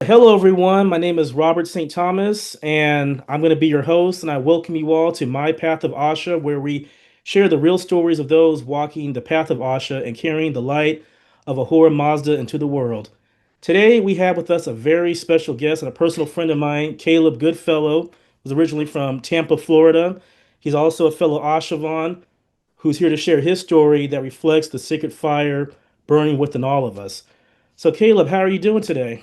Hello, everyone. My name is Robert St. Thomas, and I'm going to be your host. And I welcome you all to My Path of Asha, where we share the real stories of those walking the path of Asha and carrying the light of Ahura Mazda into the world. Today, we have with us a very special guest and a personal friend of mine, Caleb Goodfellow, who's originally from Tampa, Florida. He's also a fellow Ashavan who's here to share his story that reflects the sacred fire burning within all of us. So, Caleb, how are you doing today?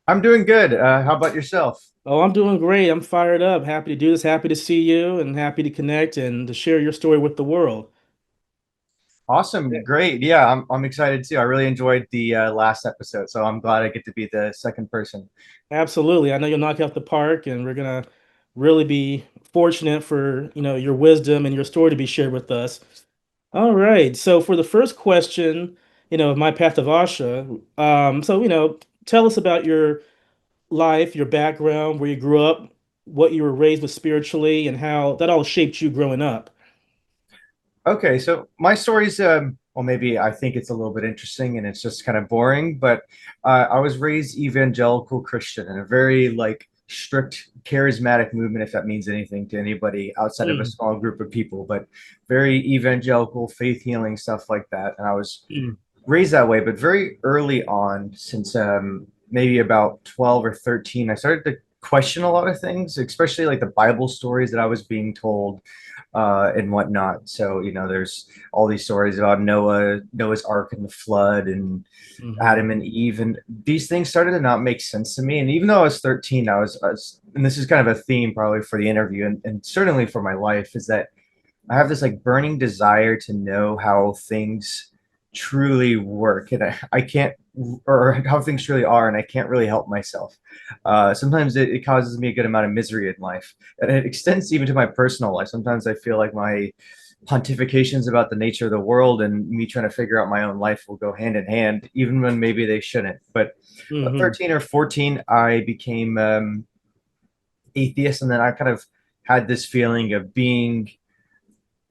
I'm doing good. How about yourself? Oh, I'm doing great. I'm fired up. Happy to do this. Happy to see you and happy to connect and to share your story with the world. Yeah. Awesome, great. Yeah, I'm excited too. I really enjoyed the last episode, so I'm glad I get to be the second person. Absolutely. I know you'll knock out the park and we're gonna really be fortunate for, your wisdom and your story to be shared with us. All right. So for the first question, my path of Asha, tell us about your life, your background, where you grew up, what you were raised with spiritually, and how that all shaped you growing up. Okay, so my story's well, maybe I think it's a little bit interesting and it's just kind of boring, but I was raised evangelical Christian in a very like strict charismatic movement, if that means anything to anybody outside of a Mm, small group of people, but very evangelical, faith healing stuff like that. And I was mm, raised that way, but very early on, since maybe about 12 or 13, I started to question a lot of things, especially like the Bible stories that I was being told and whatnot. So, there's all these stories about Noah's Ark and the flood and mhm. Adam and Eve. And these things started to not make sense to me. And even though I was 13, and this is kind of a theme probably for the interview and certainly for my life, is that I have this like burning desire to know how things truly work, and I can't, or how things truly are, and I can't really help myself. Sometimes it causes me a good amount of misery in life, and it extends even to my personal life. Sometimes I feel like my pontifications about the nature of the world and me trying to figure out my own life will go hand in hand, even when maybe they shouldn't. But at Hmm. 13 or 14, I became atheist, and then I kind of had this feeling of being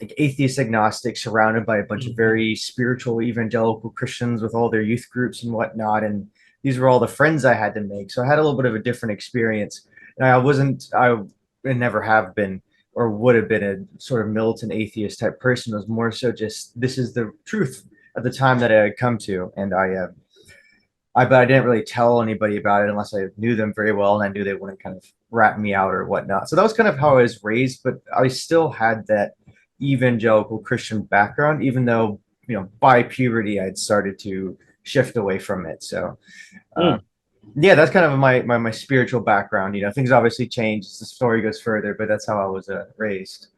like atheist agnostic surrounded by a bunch of Hmm. very spiritual evangelical Christians with all their youth groups and whatnot. And these were all the friends I had to make. So I had a little bit of a different experience. And I never have been or would have been a sort of militant atheist type person. It was more so just this is the truth at the time that I had come to. And but I didn't really tell anybody about it unless I knew them very well and I knew they wouldn't kind of rat me out or whatnot. So that was kind of how I was raised, but I still had that evangelical Christian background, even though, by puberty I'd started to shift away from it. So, uh, Mm. yeah, that's kind of my spiritual background. Things obviously change as the story goes further, but that's how I was raised.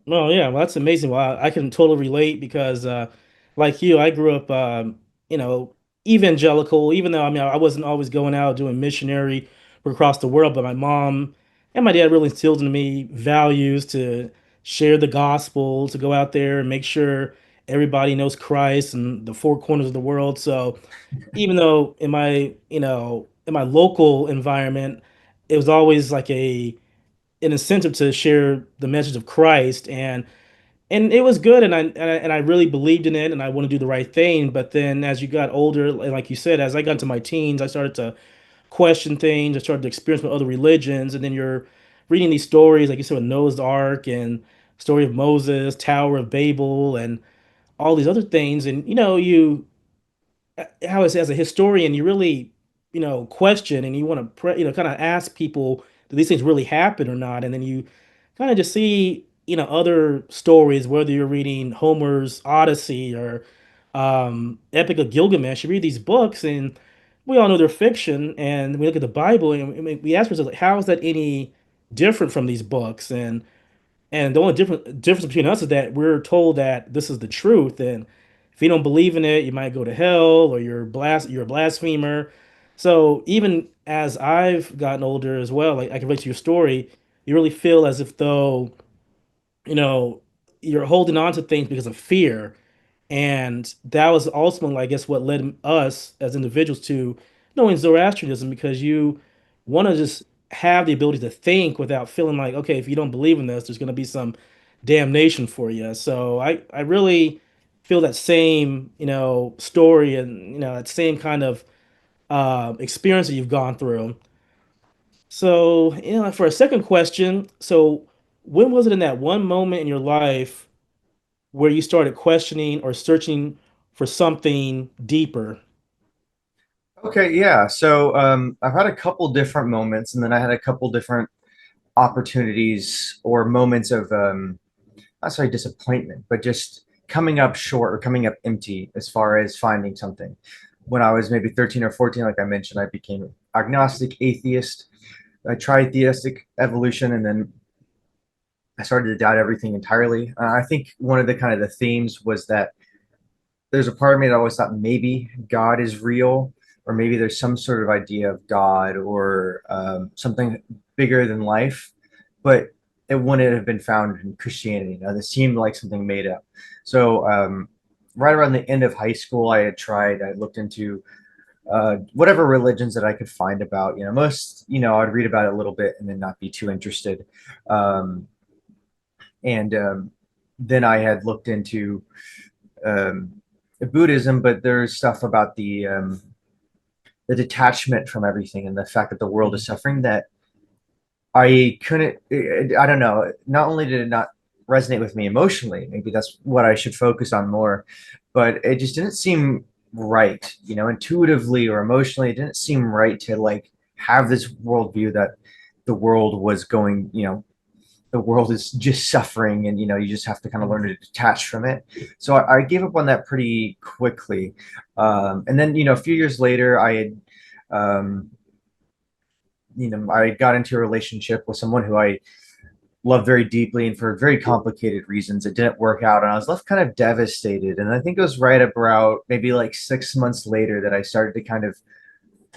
Well, yeah, well, that's amazing. Well, I can totally relate because, like you, I grew up, evangelical. Even though I wasn't always going out doing missionary across the world, but my mom and my dad really instilled into me values to share the gospel, to go out there and make sure everybody knows Christ and the four corners of the world. So, even though in my local environment, it was always like an incentive to share the message of Christ and it was good and I really believed in it and I want to do the right thing. But then as you got older, like you said, as I got into my teens, I started to question things. I started to experience with other religions, and then you're reading these stories, like you said, with Noah's Ark and story of Moses, Tower of Babel, and all these other things. And how as a historian, you really, question and you want to, kind of ask people, do these things really happen or not? And then you kind of just see, other stories, whether you're reading Homer's Odyssey or Epic of Gilgamesh, you read these books and we all know they're fiction. And we look at the Bible and we ask ourselves, like, how is that any different from these books? And the only difference between us is that we're told that this is the truth, and if you don't believe in it, you might go to hell, or you're a blasphemer. So even as I've gotten older as well, like I can relate to your story, you really feel as if though, you know, you're holding on to things because of fear. And that was ultimately, I guess, what led us as individuals to knowing Zoroastrianism, because you want to just have the ability to think without feeling like, okay, if you don't believe in this, there's going to be some damnation for you. So I really feel that same, story and, that same kind of experience that you've gone through. So, for a second question, so when was it in that one moment in your life where you started questioning or searching for something deeper? Okay, yeah. So I've had a couple different moments, and then I had a couple different opportunities or moments of not sorry disappointment, but just coming up short or coming up empty as far as finding something. When I was maybe 13 or 14, like I mentioned, I became agnostic, atheist. I tried theistic evolution, and then I started to doubt everything entirely. I think one of the kind of the themes was that there's a part of me that always thought maybe God is real, or maybe there's some sort of idea of God or something bigger than life, but it wouldn't have been found in Christianity. Now, this seemed like something made up. So, right around the end of high school, I looked into whatever religions that I could find about, I'd read about it a little bit and then not be too interested. Um, and Then I had looked into um, Buddhism, but there's stuff about the detachment from everything and the fact that the world is Mm, suffering that I couldn't. I don't know. Not only did it not resonate with me emotionally, maybe that's what I should focus on more, but it just didn't seem right. Intuitively or emotionally, it didn't seem right to like have this worldview that the world was going. The world is just suffering, and you just have to kind of learn to mm, detach from it. So I gave up on that pretty quickly, and then a few years later I had um, I got into a relationship with someone who I loved very deeply, and for very complicated reasons it didn't work out, and I was left kind of devastated. And I think it was right about maybe like 6 months later that I started to kind of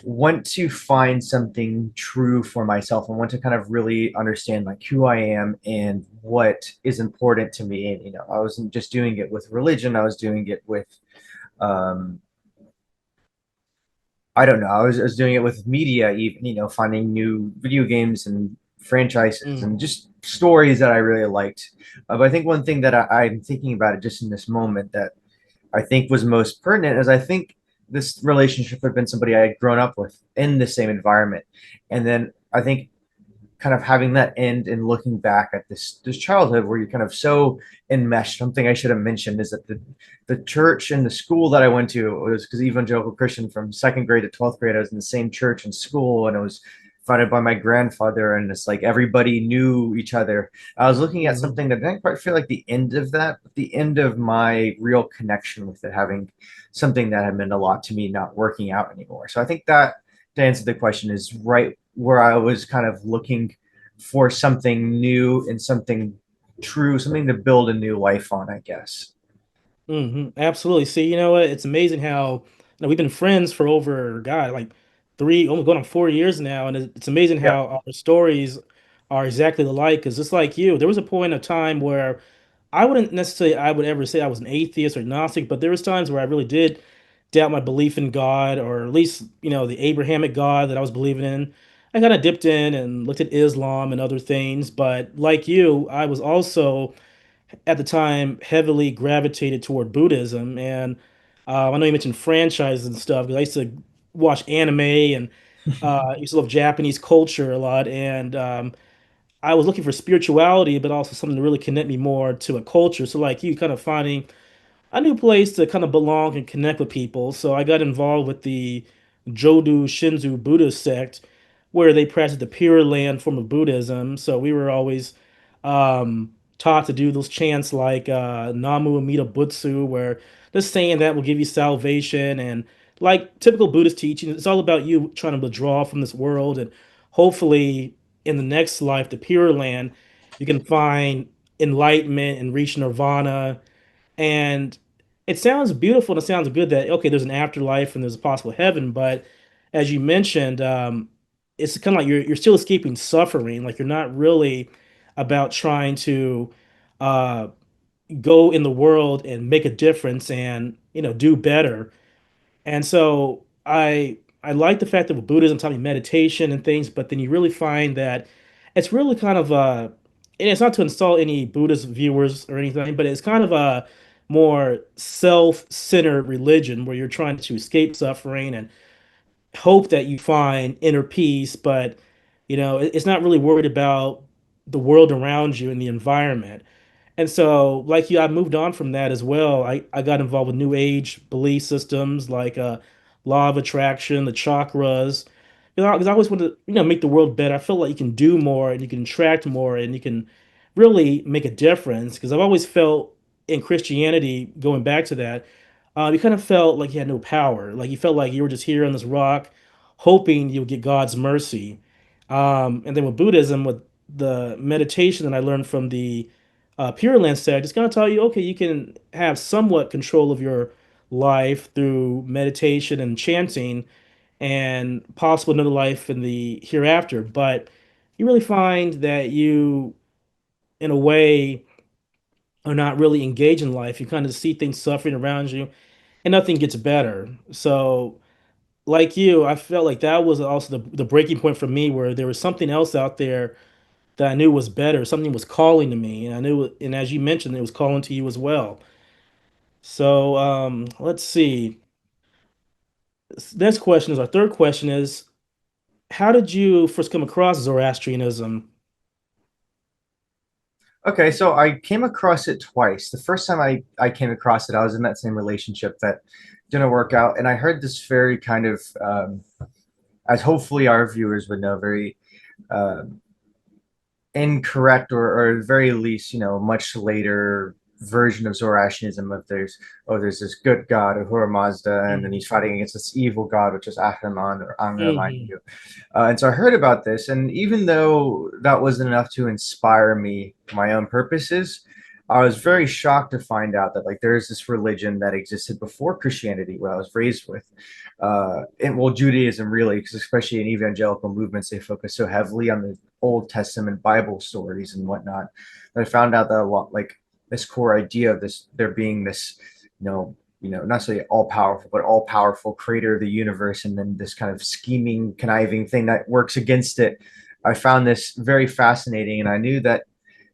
want to find something true for myself and want to kind of really understand like who I am and what is important to me. And I wasn't just doing it with religion, I was doing it with um I don't know, I was doing it with media, even finding new video games and franchises mm, and just stories that I really liked. But I think one thing that I'm thinking about it just in this moment that I think was most pertinent is I think this relationship had been somebody I had grown up with in the same environment. And then I think kind of having that end and looking back at this childhood where you're kind of so enmeshed. Something I should have mentioned is that the church and the school that I went to was because evangelical Christian from second grade to 12th grade. I was in the same church and school, and it was founded by my grandfather, and it's like everybody knew each other. I was looking at mm, something that didn't quite feel like the end of that, but the end of my real connection with it, having something that had meant a lot to me not working out anymore. So I think that, to answer the question, is right where I was kind of looking for something new and something true, something to build a new life on, I guess. Absolutely. See, you know what? It's amazing how we've been friends for over, God, like three, almost going on 4 years now, and it's amazing Yep. how our stories are exactly alike. Because just like you, there was a point of time where I wouldn't necessarily I would ever say I was an atheist or agnostic, but there was times where I really did doubt my belief in God, or at least the Abrahamic God that I was believing in. I kind of dipped in and looked at Islam and other things, but like you, I was also at the time heavily gravitated toward Buddhism. And I know you mentioned franchises and stuff because I used to watch anime and I used to love Japanese culture a lot. And I was looking for spirituality, but also something to really connect me more to a culture. So, like you, kind of finding a new place to kind of belong and connect with people. So I got involved with the Jodo Shinzu Buddhist sect, where they practice the Pure Land form of Buddhism. So we were always taught to do those chants like Namu Amida Butsu, where just saying that will give you salvation. And like typical Buddhist teaching, it's all about you trying to withdraw from this world and hopefully in the next life, the Pure Land, you can find enlightenment and reach nirvana and it sounds beautiful and it sounds good that, okay, there's an afterlife and there's a possible heaven. But as you mentioned, it's kind of like you're still escaping suffering. Like you're not really about trying to uh, go in the world and make a difference and, do better. And so I like the fact that with Buddhism taught me meditation and things, but then you really find that it's really kind of and it's not to insult any Buddhist viewers or anything, but it's kind of a more self-centered religion where you're trying to escape suffering and hope that you find inner peace, but it's not really worried about the world around you and the environment. And so, like you, I moved on from that as well. I got involved with New Age belief systems like law of attraction, the chakras. Because I always wanted to, make the world better. I feel like you can do more and you can attract more and you can really make a difference. Because I've always felt in Christianity, going back to that, you kind of felt like you had no power. Like you felt like you were just here on this rock, hoping you'll get God's mercy. And then with Buddhism, with the meditation that I learned from the Pure Land sect, it's going to tell you, okay, you can have somewhat control of your life through meditation and chanting and possible another life in the hereafter. But you really find that you, in a way, are not really engaged in life. You kind of see things suffering around you and nothing gets better. So, like you, I felt like that was also the breaking point for me where there was something else out there that I knew was better. Something was calling to me, and I knew, and as you mentioned, it was calling to you as well. So, let's see. Next question is our third question is, how did you first come across Zoroastrianism? Okay, so I came across it twice. The first time I came across it, I was in that same relationship that didn't work out. And I heard this very kind of, as hopefully our viewers would know, very incorrect or at very least, much later version of Zoroastrianism of there's this good god, Ahura Mazda, and then Mhm. he's fighting against this evil god, which is Ahriman or Anga, mind Mhm. you. And so I heard about this, and even though that wasn't enough to inspire me for my own purposes, I was very shocked to find out that like there's this religion that existed before Christianity, what I was raised with. And well, Judaism really, because especially in evangelical movements, they focus so heavily on the Old Testament Bible stories and whatnot. And I found out that a lot, like this core idea of this, there being this, not necessarily all powerful, but all powerful creator of the universe, and then this kind of scheming, conniving thing that works against it. I found this very fascinating, and I knew that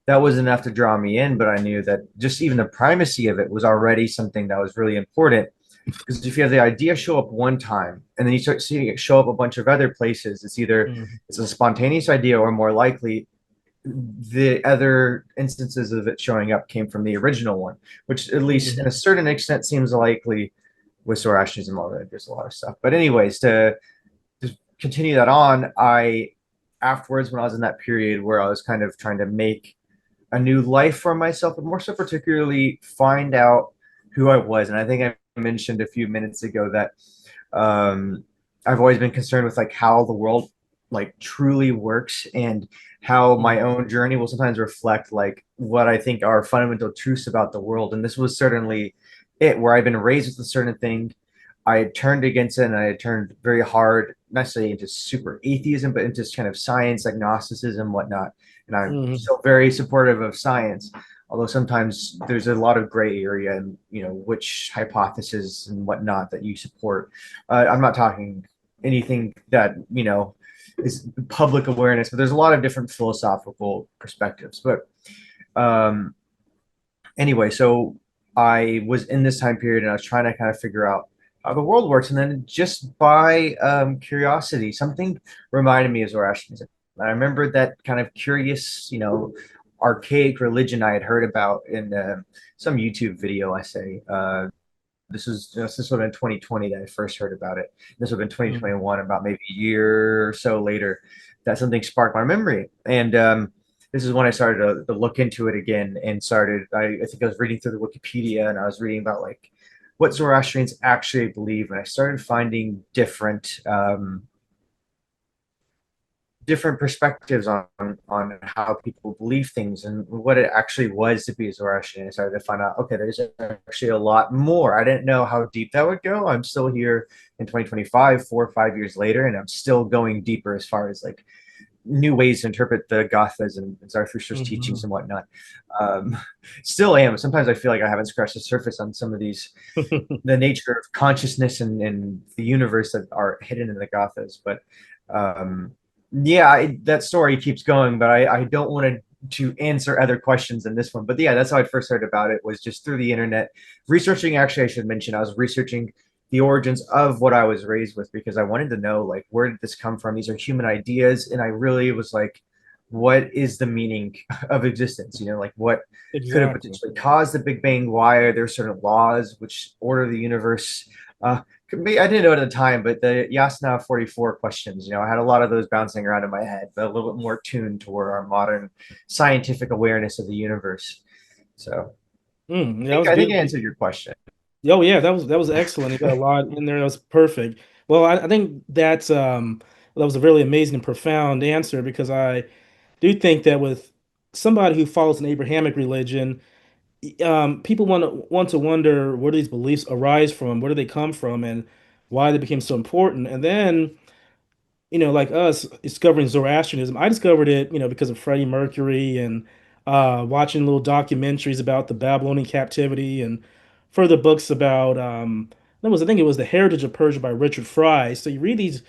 that was enough to draw me in, but I knew that just even the primacy of it was already something that was really important. Because if you have the idea show up one time and then you start seeing it show up a bunch of other places, it's either Mhm. it's a spontaneous idea or more likely the other instances of it showing up came from the original one, which at least in a Mhm. certain extent seems likely with Zoroastrianism, although there's a lot of stuff. But anyways, to continue that on, I afterwards when I was in that period where I was kind of trying to make a new life for myself, but more so particularly find out who I was. And I think I mentioned a few minutes ago that um, I've always been concerned with like how the world like truly works and how my Mhm. own journey will sometimes reflect like what I think are fundamental truths about the world. And this was certainly it, where I've been raised with a certain thing. I had turned against it and I had turned very hard, not necessarily into super atheism, but into kind of science, agnosticism, whatnot. And I'm Mhm. still very supportive of science, although sometimes there's a lot of gray area and which hypothesis and whatnot that you support. I'm not talking anything that is public awareness, but there's a lot of different philosophical perspectives. But um, anyway, so I was in this time period and I was trying to kind of figure out how the world works. And then just by curiosity, something reminded me of Zoroastrianism. I remember that kind of curious, archaic religion I had heard about in some YouTube video, I say. This would have been 2020 that I first heard about it. This would have been Mhm. 2021, about maybe a year or so later, that something sparked my memory. And this is when I started to look into it again and started. I think I was reading through the Wikipedia and I was reading about like what Zoroastrians actually believe, and I started finding different perspectives on how people believe things and what it actually was to be a Zoroastrian. I started to find out, okay, there's actually a lot more. I didn't know how deep that would go. I'm still here in 2025, 4 or 5 years later, and I'm still going deeper as far as like new ways to interpret the Gathas and Zarathustra's teachings Mhm. and whatnot. Um, Still am. Sometimes I feel like I haven't scratched the surface on some of these, the nature of consciousness and the universe that are hidden in the Gathas. But um, yeah, that story keeps going, but I don't want to answer other questions in this one. But yeah, that's how I first heard about it, was just through the internet researching. Actually, I should mention I was researching the origins of what I was raised with, because I wanted to know, like, where did this come from? These are human ideas. And I really was like, what is the meaning of existence? Like, what could have Exactly. potentially caused the Big Bang? Why are there certain laws which order the universe? I didn't know it at the time, but the Yasna 44 questions, I had a lot of those bouncing around in my head, but a little bit more tuned toward our modern scientific awareness of the universe. So Mm, I that think, was I think I good. answered your question. Oh yeah, that was excellent. You got a lot in there. That was perfect. Well, I think that was a really amazing and profound answer because I do think that with somebody who follows an Abrahamic religion, people want to wonder where these beliefs arise from, where do they come from, and why they became so important. And then like us discovering Zoroastrianism, I discovered it, because of Freddie Mercury and watching little documentaries about the Babylonian captivity and further books about I think it was The Heritage of Persia by Richard Fry. So you read these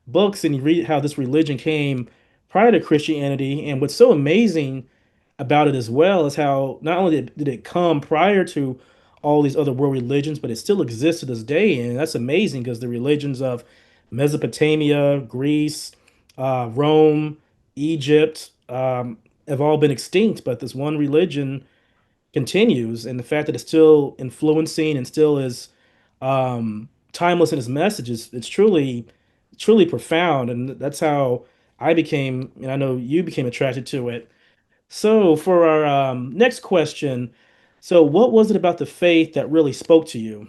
books and you read how this religion came prior to Christianity, and what's so amazing about it as well is how not only did it come prior to all these other world religions, but it still exists to this day. And that's amazing because the religions of Mesopotamia, Greece, Rome, Egypt have all been extinct, but this one religion continues. And the fact that it's still influencing and still is timeless in its messages, it's truly profound. And that's how I became, and I know you became attracted to it. So, for our next question, so what was it about the faith that really spoke to you?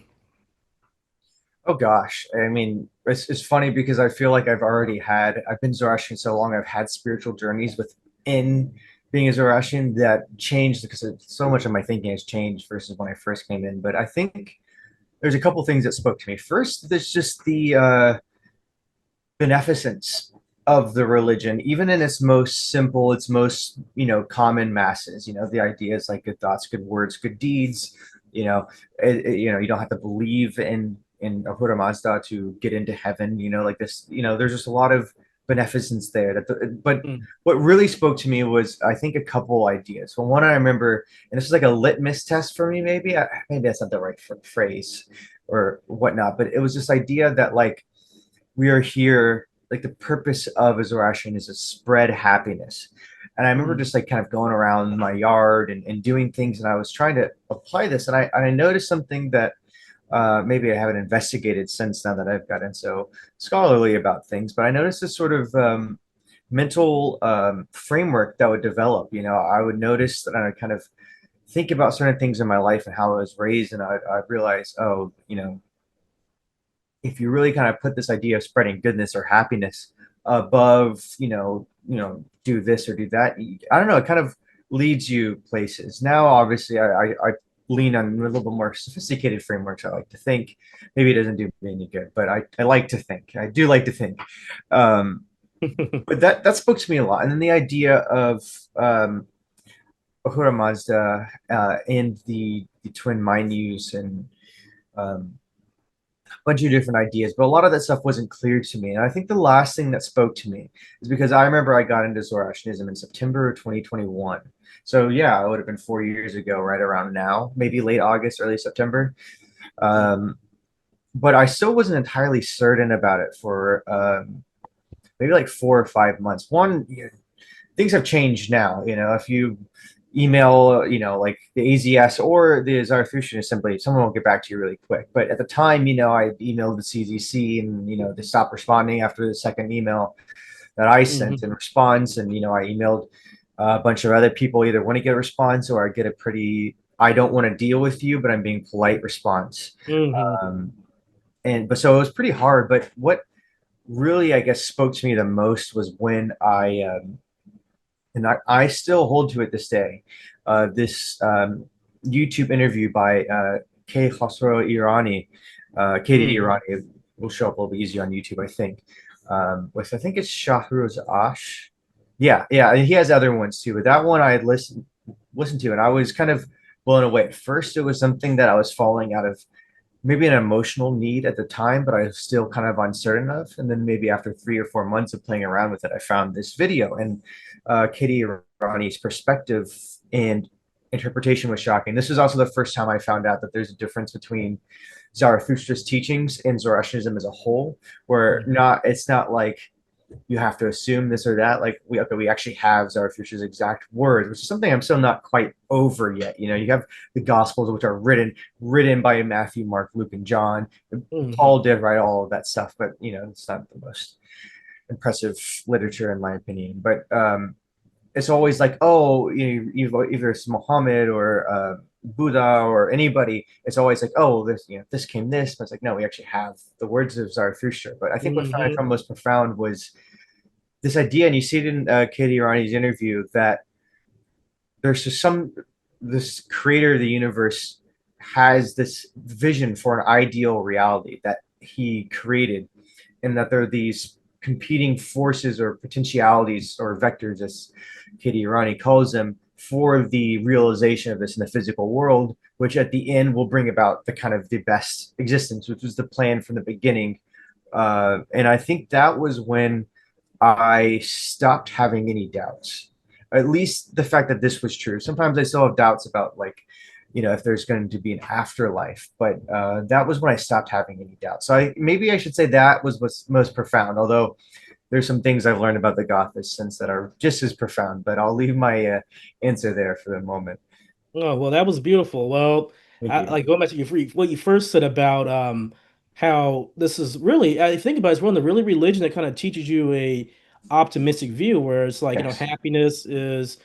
Oh gosh, I mean, it's funny because I feel like I've been Zoroastrian so long, I've had spiritual journeys within being a Zoroastrian that changed because so much of my thinking has changed versus when I first came in. But I think there's a couple things that spoke to me. First, there's just the beneficence of the religion, even in its most simple, its most, common masses. The idea is like good thoughts, good words, good deeds. You don't have to believe in Ahura Mazda to get into heaven. Like this. There's just a lot of beneficence there. But Mm, what really spoke to me was, I think, a couple ideas. Well, one I remember, and this is like a litmus test for me. Maybe that's not the right phrase or whatnot, but it was this idea that, like, we are here, like, the purpose of a Zoroastrian is to spread happiness. And I remember mm, just like kind of going around my yard and doing things, and I was trying to apply this, and I noticed something that maybe I haven't investigated since, now that I've gotten so scholarly about things, but I noticed this sort of mental framework that would develop. I would notice that I would kind of think about certain things in my life and how I was raised, and I realized, oh, if you really kind of put this idea of spreading goodness or happiness above, do this or do that, I don't know, it kind of leads you places. Now, obviously, I lean on a little bit more sophisticated frameworks. I like to think. Maybe it doesn't do me any good, but I like to think. I do like to think. Um, but that spoke to me a lot. And then the idea of Ahura Mazda and the twin mind use and um, bunch of different ideas, but a lot of that stuff wasn't clear to me. And I think the last thing that spoke to me is because I remember I got into Zoroastrianism in September of 2021. So yeah, it would have been 4 years ago, right around now, maybe late August, early September. Um, but I still wasn't entirely certain about it for maybe like 4 or 5 months. One, things have changed now. If you email, like the AZS or the Zarathushtra assembly, someone will get back to you really quick. But at the time, I emailed the CZC, and, they stopped responding after the second email that I sent mhm, in response. And, I emailed a bunch of other people, either want to get a response or I get a pretty, I don't want to deal with you, but I'm being polite response. mhm, Um, but so it was pretty hard. But what really, I guess, spoke to me the most was when I still hold to it this day. This YouTube interview by K. Khosrow Irani, KD mhm, Irani, will show up a little bit easier on YouTube, I think. With, I think it's Shahruz Ash. Yeah, yeah, and he has other ones too, but that one I had listened to, and I was kind of blown away. At first, it was something that I was falling out of, maybe an emotional need at the time, but I was still kind of uncertain of. And then maybe after 3 or 4 months of playing around with it, I found this video, and Katie Irani's perspective and interpretation was shocking. This was also the first time I found out that there's a difference between Zarathustra's teachings and Zoroastrianism as a whole, where Mhm. not it's not like you have to assume this or that. Like we actually have Zarathustra's exact words, which is something I'm still not quite over yet. You know, you have the Gospels, which are written by Matthew, Mark, Luke, and John. Mhm. Paul did write all of that stuff, but you know, it's not the most impressive literature in my opinion. But it's always like, oh, either it's Muhammad or Buddha or anybody. It's always like, oh, this came this, but it's like, no, we actually have the words of Zarathustra. But I think what I Mhm. found most profound was this idea, and you see it in Katie Irani's interview, that there's just this creator of the universe has this vision for an ideal reality that he created, and that there are these competing forces or potentialities or vectors, as Katie Irani calls them, for the realization of this in the physical world, which at the end will bring about the kind of the best existence, which was the plan from the beginning. And I think that was when I stopped having any doubts. At least the fact that this was true. Sometimes I still have doubts about like, if there's going to be an afterlife, but that was when I stopped having any doubts. So maybe I should say that was what's most profound. Although there's some things I've learned about the Gathas since that are just as profound. But I'll leave my answer there for the moment. Oh, well, that was beautiful. Well, Thank you. like going back to what you first said about how this is really, I think about it, it's one of the really religion that kind of teaches you a optimistic view where it's like, Yes. happiness is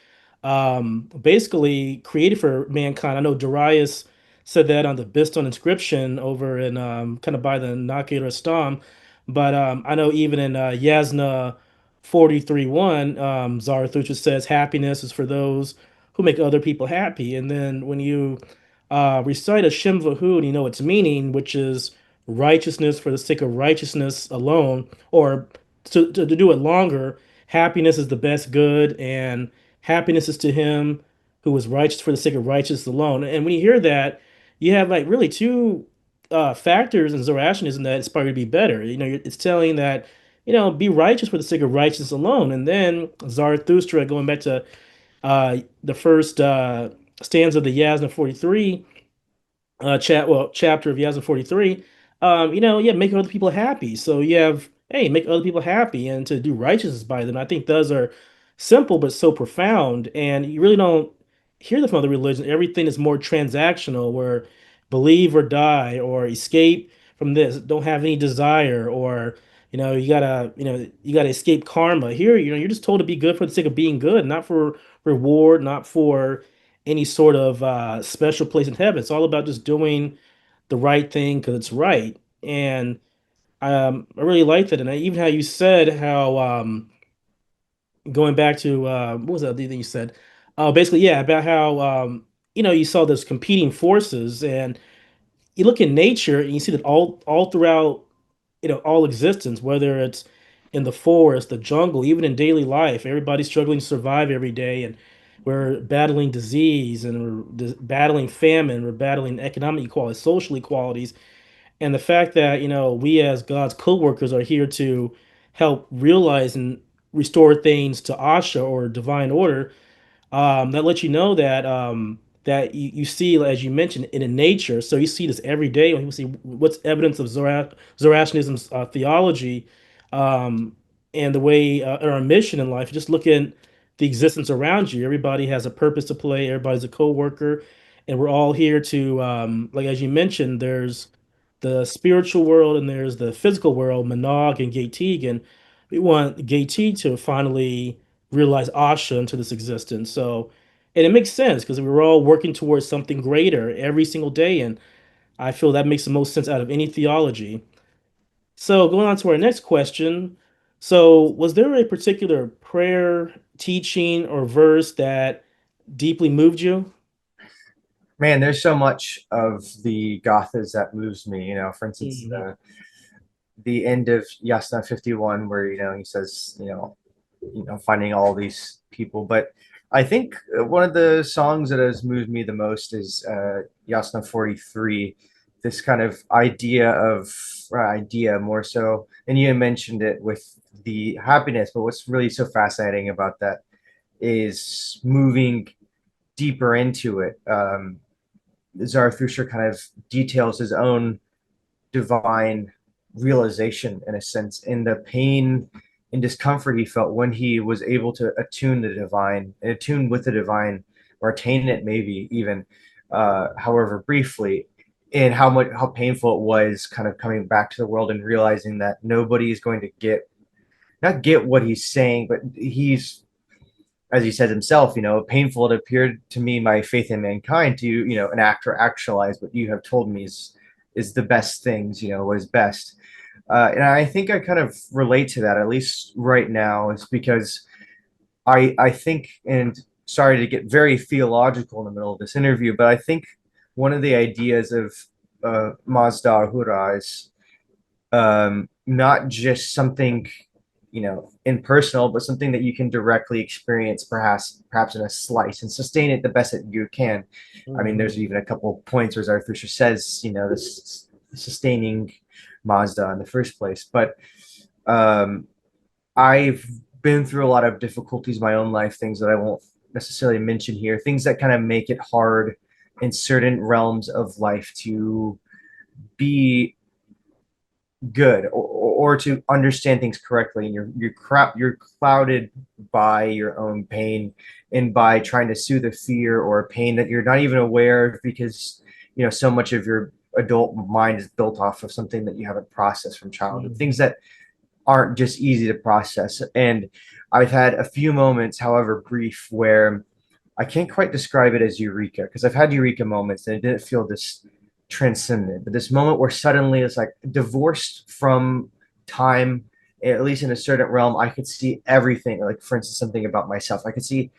basically created for mankind. I know Darius said that on the Biston inscription over in kind of by the Nakir Istam, but I know even in Yasna 43:1, Zarathustra says happiness is for those who make other people happy. And then when you recite a Shem Vahud, you know its meaning, which is righteousness for the sake of righteousness alone, or to do it longer, happiness is the best good, and happiness is to him who is righteous for the sake of righteousness alone. And when you hear that, you have like really two factors in Zoroastrianism that inspire you to be better. It's telling that, be righteous for the sake of righteousness alone. And then Zarathustra, going back to the first stanza of the Yasna 43 chapter of Yasna 43, yeah, make other people happy. So you have, hey, make other people happy and to do righteousness by them. I think those are simple but so profound, and you really don't hear that from other religions. Everything is more transactional, where believe or die or escape from this, don't have any desire, or you gotta escape karma. Here, you're just told to be good for the sake of being good, not for reward, not for any sort of special place in heaven. It's all about just doing the right thing because it's right. And I really liked it. And even how you said how going back to what was the other thing you said? Basically, yeah, about how you saw those competing forces, and you look in nature and you see that all throughout all existence, whether it's in the forest, the jungle, even in daily life, everybody's struggling to survive every day, and we're battling disease, and we're battling famine, we're battling economic equality, social equalities, and the fact that we as God's co-workers are here to help realize and restore things to Asha or divine order, that lets you know that that you see, as you mentioned, in nature. So you see this every day when people see what's evidence of Zoroastrianism's theology, um, and the way or our mission in life. Just look at the existence around you. Everybody has a purpose to play. Everybody's a co-worker, and we're all here to, like as you mentioned, there's the spiritual world and there's the physical world, Manog and Getig, and we want Getig to finally realize Asha into this existence. So, and it makes sense because we were all working towards something greater every single day, and I feel that makes the most sense out of any theology. So, going on to our next question. So, was there a particular prayer, teaching, or verse that deeply moved you? Man, there's so much of the Gathas that moves me. For instance, Hmm. the end of Yasna 51, where he says, finding all these people. But I think one of the songs that has moved me the most is Yasna 43. This kind of idea more so, and you mentioned it with the happiness. But what's really so fascinating about that is moving deeper into it, Zarathustra kind of details his own divine realization in a sense in the pain and discomfort he felt when he was able to attune the divine, attune with the divine, or attain it maybe even, however briefly, and how painful it was kind of coming back to the world and realizing that nobody is going to not get what he's saying, but he's, as he says himself, painful it appeared to me, my faith in mankind, to enact or actualize what you have told me is the best things, what is best. And I think I kind of relate to that, at least right now, is because I think, and sorry to get very theological in the middle of this interview, but I think one of the ideas of Mazda Hura is not just something impersonal, but something that you can directly experience, perhaps in a slice, and sustain it the best that you can. I mean, there's Mhm. even a couple of points where Zarathustra says, this sustaining Mazda in the first place. But um, I've been through a lot of difficulties in my own life, things that I won't necessarily mention here, things that kind of make it hard in certain realms of life to be good, or to understand things correctly, and you're clouded by your own pain and by trying to soothe a fear or a pain that you're not even aware of, because so much of your adult mind is built off of something that you haven't processed from childhood, things Mhm. that aren't just easy to process. And I've had a few moments, however brief, where I can't quite describe it as eureka, because I've had eureka moments and it didn't feel this transcendent. But this moment where suddenly it's like divorced from time, at least in a certain realm, I could see everything. Like, for instance, something about myself, I could see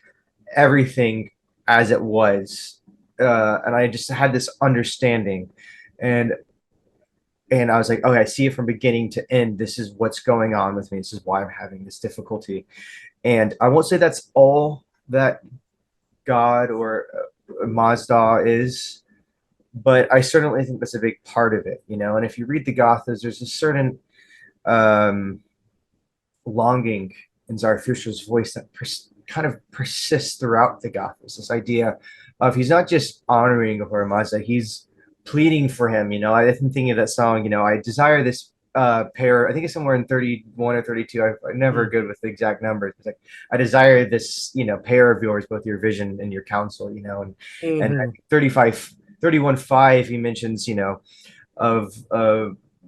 everything as it was. And I just had this understanding. And I was like, okay, I see it from beginning to end. This is what's going on with me. This is why I'm having this difficulty. And I won't say that's all that God or Mazda is, but I certainly think that's a big part of it, And if you read the Gathas, there's a certain um, longing in Zarathustra's voice that kind of persists throughout the Gathas. This idea of he's not just honoring Ahura Mazda, he's pleading for him. I've been thinking of that song, I desire this pair. I think it's somewhere in 31 or 32. I'm never Mhm. good with the exact numbers. It's like, I desire this, pair of yours, both your vision and your counsel, and I Mhm. think 35, 31:5, he mentions, of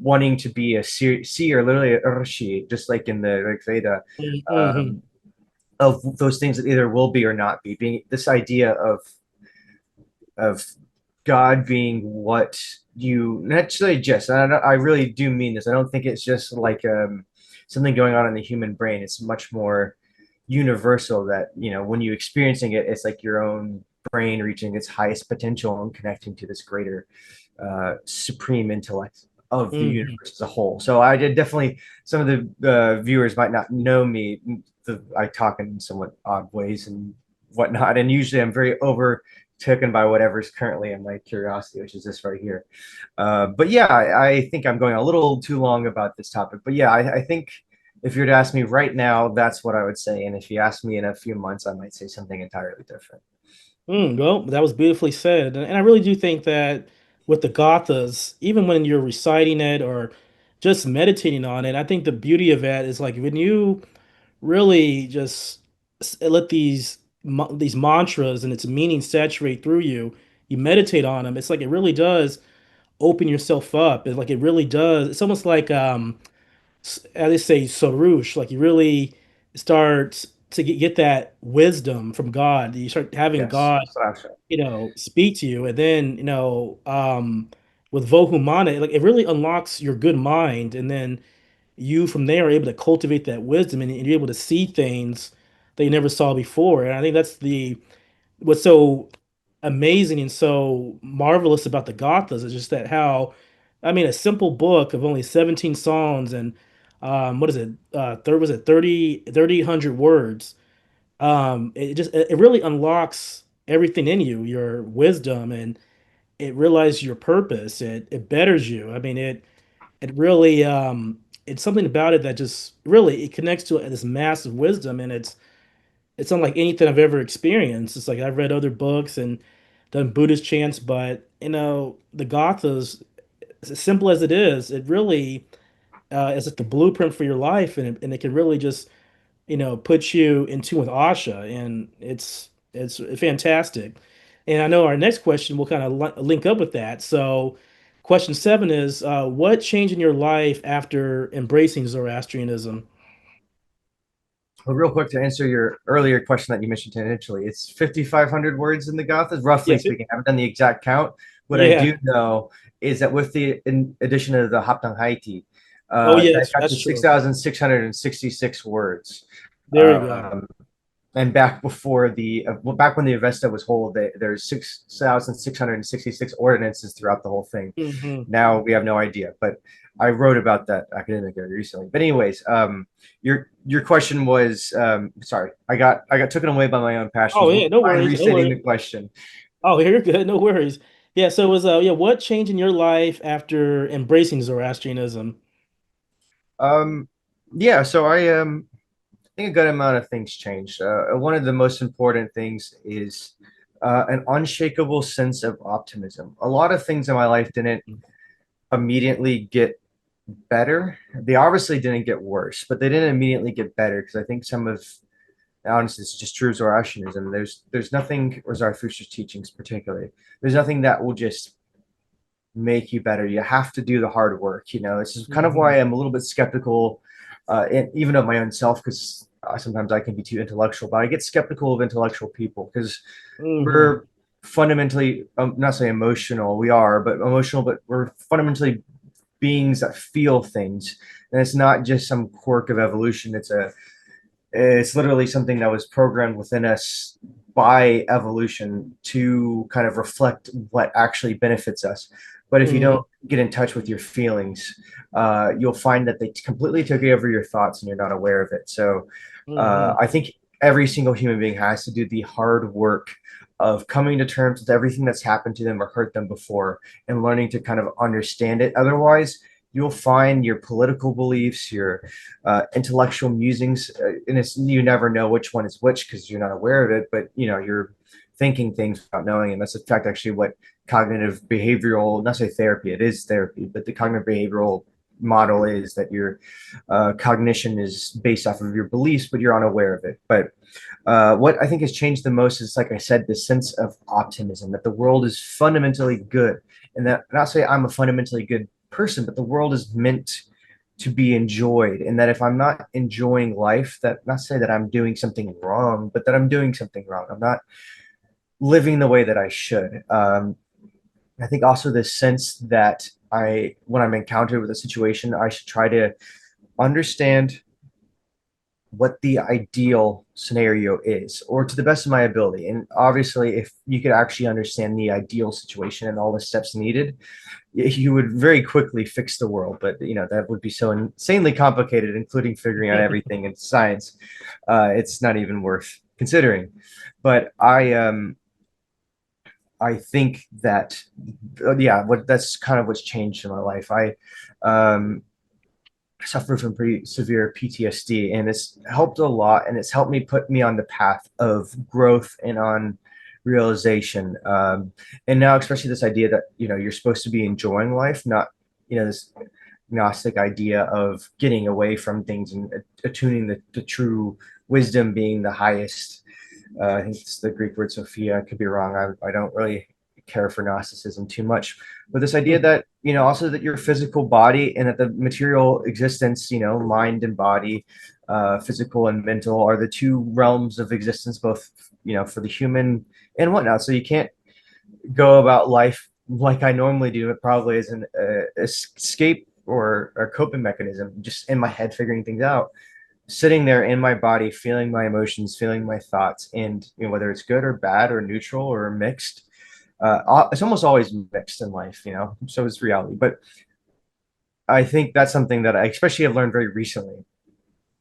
wanting to be a seer, literally a Rishi, just like in the Rig Veda, Mhm. of those things that either will be or not be. Being this idea of God being what you not necessarily just. I really do mean this. I don't think it's just like something going on in the human brain. It's much more universal, that when you experiencing it, it's like your own brain reaching its highest potential and connecting to this greater supreme intellect of the Mhm. universe as a whole. So I did definitely, some of the viewers might not know me. I talk in somewhat odd ways and whatnot, and usually I'm very overtaken by whatever's currently in my curiosity, which is this right here. But yeah, I think I'm going a little too long about this topic. But yeah, I think if you were to ask me right now, that's what I would say. And if you ask me in a few months, I might say something entirely different. Well, that was beautifully said. And I really do think that with the Gathas, even when you're reciting it or just meditating on it, I think the beauty of that is like when you really just let these mantras and its meaning saturate through you, you meditate on them. It's like it really does open yourself up. It's like it really does. It's almost like as they say, Sarush, like you really start to get that wisdom from God. You start having Yes, God, Sasha. speak to you, and then with Vohumana, like it really unlocks your good mind, and then you from there are able to cultivate that wisdom, and you're able to see things that you never saw before. And I think that's the what's so amazing and so marvelous about the Gathas is just that how, I mean, a simple book of only 17 songs and what is it? Was it 3,100 words? It really unlocks everything in you, your wisdom, and it realizes your purpose. It betters you. I mean, it really it's something about it that just really it connects to this massive wisdom, and it's unlike anything I've ever experienced. It's like I've read other books and done Buddhist chants, but the Gathas, as simple as it is, it really is like the blueprint for your life, and it can really just put you in tune with Asha, and it's fantastic. And I know our next question will kind of link up with that. So, question seven is, what changed in your life after embracing Zoroastrianism? Well, real quick to answer your earlier question that you mentioned tangentially, it's 5,500 words in the Gathas, roughly Yeah, speaking. I haven't done the exact count. What I yeah. do know is that with the in addition of the Haptang Haiti, Oh, that yes, got to that's true. 6,666 words. There you go. Um, and back before back when the Avesta was whole, there's 6,666 ordinances throughout the whole thing. Hmm. Now we have no idea, but I wrote about that academically recently. But anyways, your question was sorry, I got taken away by my own passions. Oh, Would yeah, you no mind worries, no restating worries. the question? Oh, you're good, no worries. Yeah, so it was yeah, what changed in your life after embracing Zoroastrianism? Um, yeah, so I think a good amount of things changed. One of the most important things is an unshakable sense of optimism. A lot of things in my life didn't immediately get better. They obviously didn't get worse, but they didn't immediately get better because I think some of honestly, it's just true Zoroastrianism. There's nothing, or Zarathustra's teachings particularly. There's nothing that will just make you better. You have to do the hard work. This is kind of Hmm. why I'm a little bit skeptical, even of my own self, because sometimes I can be too intellectual. But I get skeptical of intellectual people because Hmm. we're fundamentally, not say emotional, we are, but emotional, but we're fundamentally beings that feel things, and it's not just some quirk of evolution. It's literally something that was programmed within us by evolution to kind of reflect what actually benefits us. But if you Hmm. don't get in touch with your feelings, you'll find that they completely took over your thoughts and you're not aware of it. So Hmm. I think every single human being has to do the hard work of coming to terms with everything that's happened to them or hurt them before and learning to kind of understand it. Otherwise, you'll find your political beliefs, your intellectual musings, and you never know which one is which because you're not aware of it. But you're thinking things without knowing, and that's in fact actually what cognitive behavioral, not say therapy, it is therapy, but the cognitive behavioral model is that your cognition is based off of your beliefs, but you're unaware of it. But what I think has changed the most is, like I said, the sense of optimism that the world is fundamentally good, and that not say I'm a fundamentally good person, but the world is meant to be enjoyed, and that if I'm not enjoying life, that not say that I'm doing something wrong, but that I'm doing something wrong. I'm not living the way that I should. I think also this sense that when I'm encountered with a situation, I should try to understand what the ideal scenario is, or to the best of my ability. And obviously, if you could actually understand the ideal situation and all the steps needed, you would very quickly fix the world. But that would be so insanely complicated, including figuring out everything in science. It's not even worth considering. But I think that yeah, what that's kind of what's changed in my life. I um, suffer from pretty severe PTSD, and it's helped a lot, and it's helped me put me on the path of growth and on realization. And now, especially this idea that you're supposed to be enjoying life, not this Gnostic idea of getting away from things and attuning the true wisdom being the highest. I think it's the Greek word Sophia. I could be wrong. I don't really care for Gnosticism too much, but this idea that also that your physical body and that the material existence, mind and body, physical and mental, are the two realms of existence, both for the human and whatnot. So you can't go about life like I normally do. It probably is an escape or a coping mechanism, just in my head figuring things out, sitting there in my body, feeling my emotions, feeling my thoughts, and whether it's good or bad or neutral or mixed. It's almost always mixed in life, so it's reality. But I think that's something that I especially have learned very recently.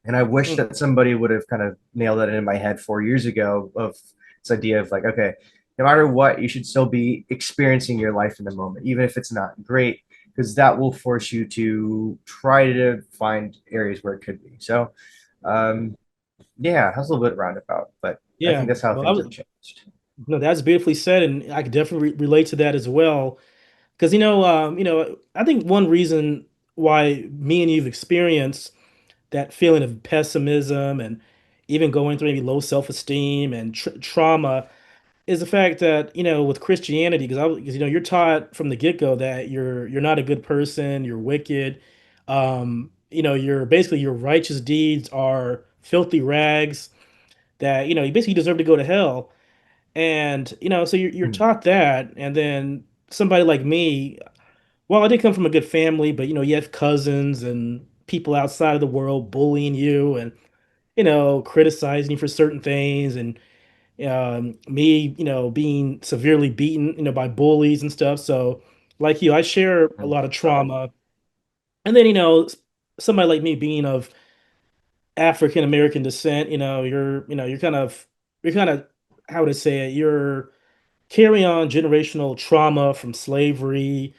And I wish Hmm. that somebody would have kind of nailed it in my head 4 years ago, of this idea of like, okay, no matter what, you should still be experiencing your life in the moment, even if it's not great, because that will force you to try to find areas where it could be. So, um, Yeah, that's a little bit roundabout, but I Yeah. think that's how Well, I things was have changed. no, that's beautifully said, and I could definitely relate to that as well. Because I think one reason why me and you've experienced that feeling of pessimism and even going through maybe low self-esteem and trauma is the fact that with Christianity, because you're taught from the get-go that you're not a good person, you're wicked, you're basically your righteous deeds are filthy rags that you basically deserve to go to hell. And so you're Hmm. taught that, and then somebody like me, well, I did come from a good family, but you have cousins and people outside of the world bullying you and criticizing you for certain things, and me, being severely beaten, by bullies and stuff. So, like I share a lot of trauma. And then, somebody like me being of African American descent, you're kind of, how would I say it? You're carrying on generational trauma from slavery,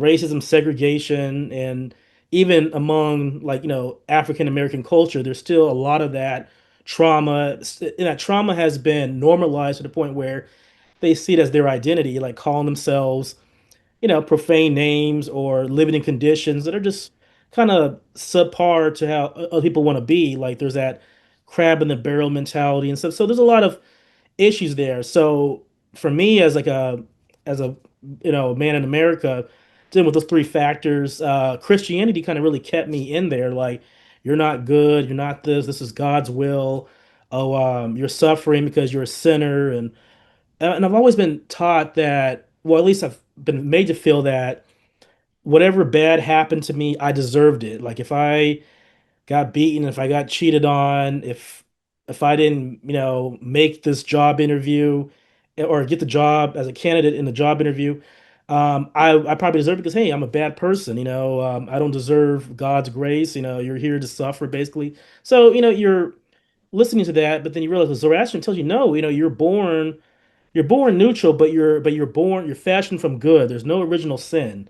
racism, segregation, and even among like, African American culture, there's still a lot of that trauma. And that trauma has been normalized to the point where they see it as their identity, like calling themselves, profane names or living in conditions that are just kind of subpar to how other people want to be. Like there's that crab in the barrel mentality and stuff. So there's a lot of issues there. So for me as a man in America, dealing with those three factors, Christianity kind of really kept me in there. Like you're not good, you're not this, this is God's will. Oh, you're suffering because you're a sinner, and I've always been taught that, well, at least I've been made to feel that whatever bad happened to me, I deserved it. Like if I got beaten, if I got cheated on, if I didn't, make this job interview or get the job as a candidate in the job interview, I probably deserve it because hey, I'm a bad person. I don't deserve God's grace. You're here to suffer basically. So you're listening to that, but then you realize the Zoroastrian tells you no. You're born neutral, but you're fashioned from good. There's no original sin,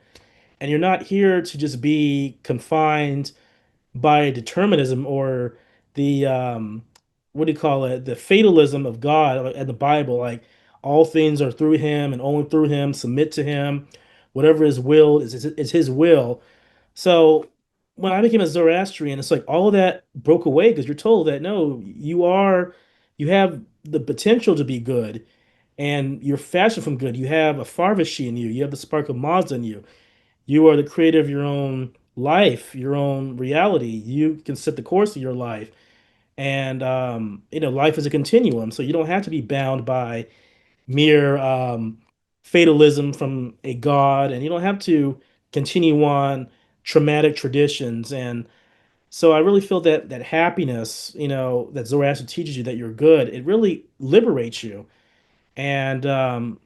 and you're not here to just be confined by determinism or the what do you call it? The fatalism of God and the Bible. Like all things are through Him and only through Him. Submit to Him. Whatever His will is His will. So when I became a Zoroastrian, it's like all of that broke away because you're told that no, you have the potential to be good and you're fashioned from good. You have a Farvashi in you. You have the spark of Mazda in you. You are the creator of your own life, your own reality. You can set the course of your life. And life is a continuum. So you don't have to be bound by mere fatalism from a god, and you don't have to continue on traumatic traditions. And so I really feel that happiness, that Zoroaster teaches you that you're good, it really liberates you. And I'm